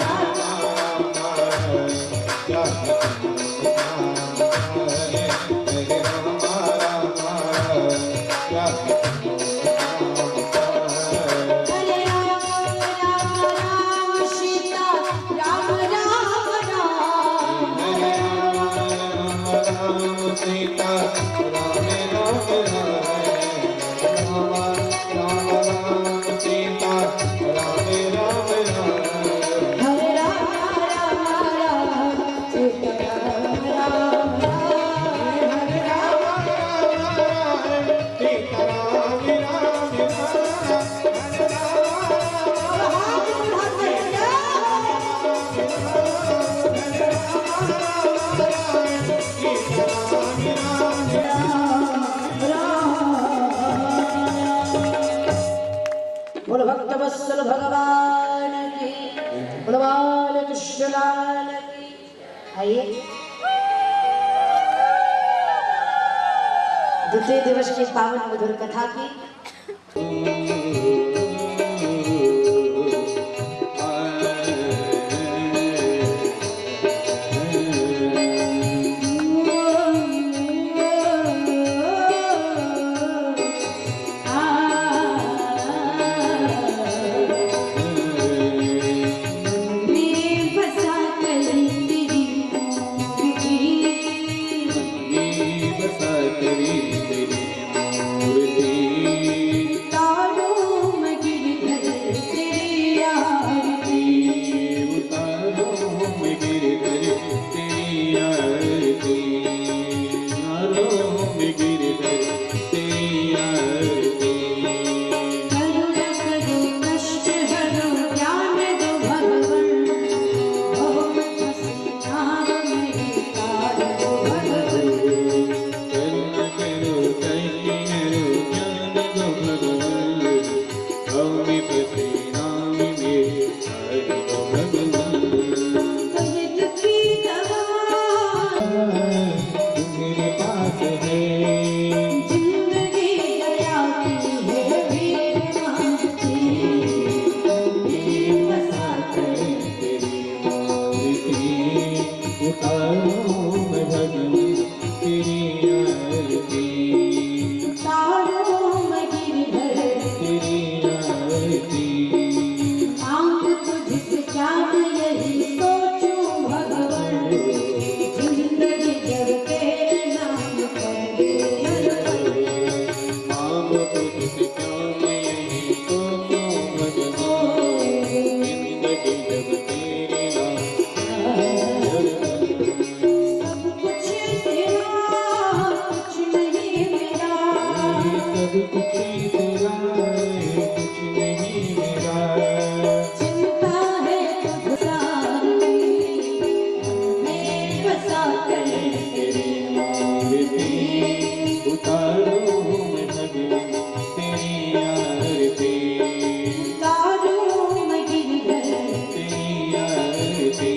भक्तवत्सल भगवान की, भगवान कृष्ण लाल की। आइए द्वितीय दिवस की पावन मधुर कथा की
उतारूं मैं भगवान तेरी आरती,
उतारूं मैं गिरधर
तेरी आरती,
मांग तुझसे क्या मैं यही सोचूं भगवान, जिंदगी जब तेरे नाम पर
मांग तुझसे क्या मैं यही सोचूं भगवान, जिंदगी जब तेरे नाम
सब कुछ तेरा कुछ नहीं मेरा,
सब कुछ तेरा कुछ नहीं मेरा,
चिंता है तुझ सारी मैं बसा कर तेरी मूर्ति,
उतारूं मैं भगवान तेरी आरती,
उतारूं मैं गिरधर
तेरी आरती,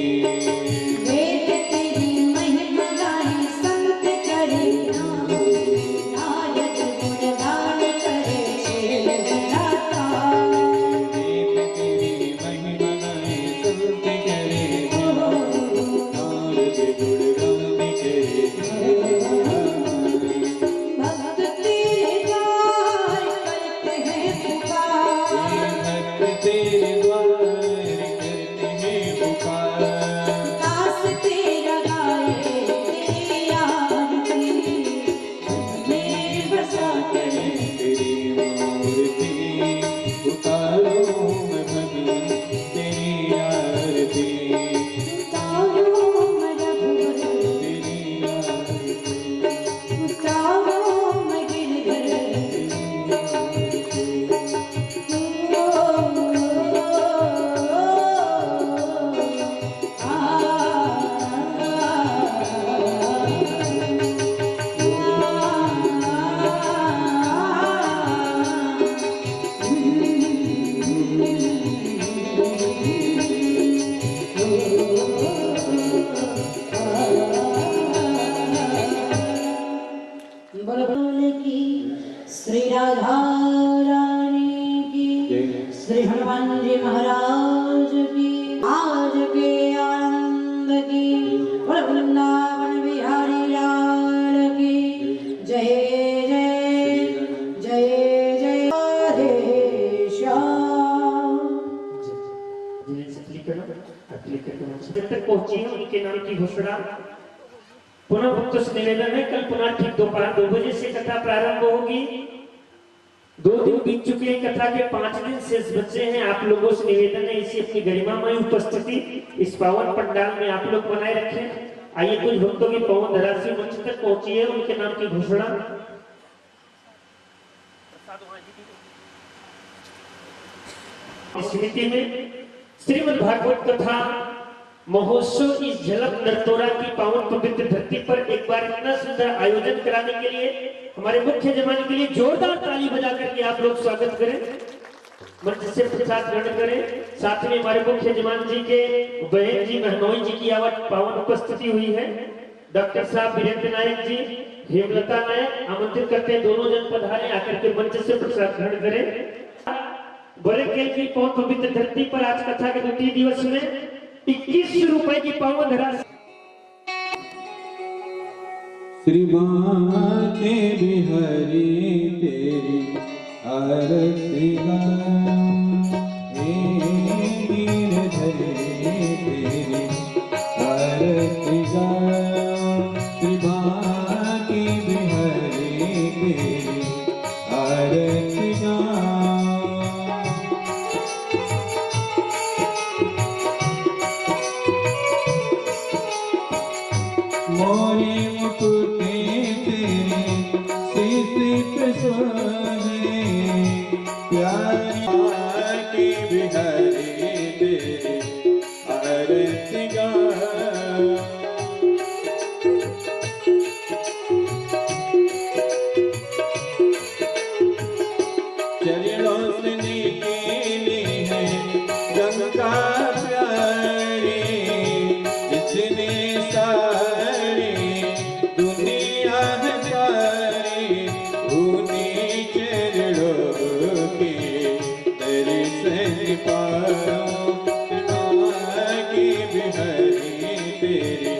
वेद तेरी महिमा गाए संत करे नाम, नायक गुणगान करे शेर गाता,
वेद तेरी महिमा गाए संत करे नारद गुणगान करे,
भक्त तेरे द्वार करते हैं पुकार,
भक्त तेरे द्वार करते हैं पुकार,
दास तेरा गाए तेरी आरती, में बसा कर
तेरी मूर्ति, उतारूं मैं भगवान तेरी आरती,
उतारूं मैं रघुवर,
तेरी आरती,
उतारूं मैं गिरधर, बोल की श्री राधा रानी की, श्री हनुमान जी महाराज की, आज के आनंद की, बोल वृंदावन बिहारी लाल की जय जय जय जय राधे श्याम।
जिन्हें से क्लिक करना क्लिक करके जब तक पहुंची है उनके नाम की घोषणा पुनः भक्तों से निवेदन है। कल पुनः ठीक दोपहर 2 बजे से कथा प्रारंभ होगी। 2 दिन बीत चुके हैं कथा के, 5 दिन शेष बचे हैं। आप लोगों से निवेदन है इसी अपनी गरिमामय उपस्थिति इस पावन पंडाल में आप लोग बनाए रखें। आइए कुछ भक्तों की पवन धरासी मंच तक पहुंची है, उनके नाम की घोषणा। स्मृति में श्रीमद् भागवत कथा महोत्सव इस झलक नरतोरा की पावन पवित्र धरती पर एक बार इतना सुंदर आयोजन कराने के लिए हमारे मुख्य जमाने के लिए जोरदार ताली बजा करके आप लोग स्वागत करें, मंच से प्रसाद ग्रहण करें। साथ में हमारे मुख्य जमान जी के बहन जी महनोई जी की आवत पावन उपस्थिति हुई है। डॉक्टर साहब वीरेंद्र नायक जी, हेमलता नायक आमंत्रित करते हैं दोनों जन पधारे आकर के मंच से प्रसाद ग्रहण करें। बड़े की पावन पवित्र धरती पर आज कथा के 2 दिवस में 21 रुपए की पावन धरासी।
श्री माते बिहारी तेरी आरती गिरधरे तेरी आरती श्री माते बिहारी तेरी आरती मोरे मुकुटे तेरे शीश पे सोहे प्यारी की बिहारी तेरी आरती गा चरणों से निकली है गंगा प्यारी जिसने सारी दुनिया सारी उन्हीं चरणों के दर्शन पाओ की बिहारी तेरी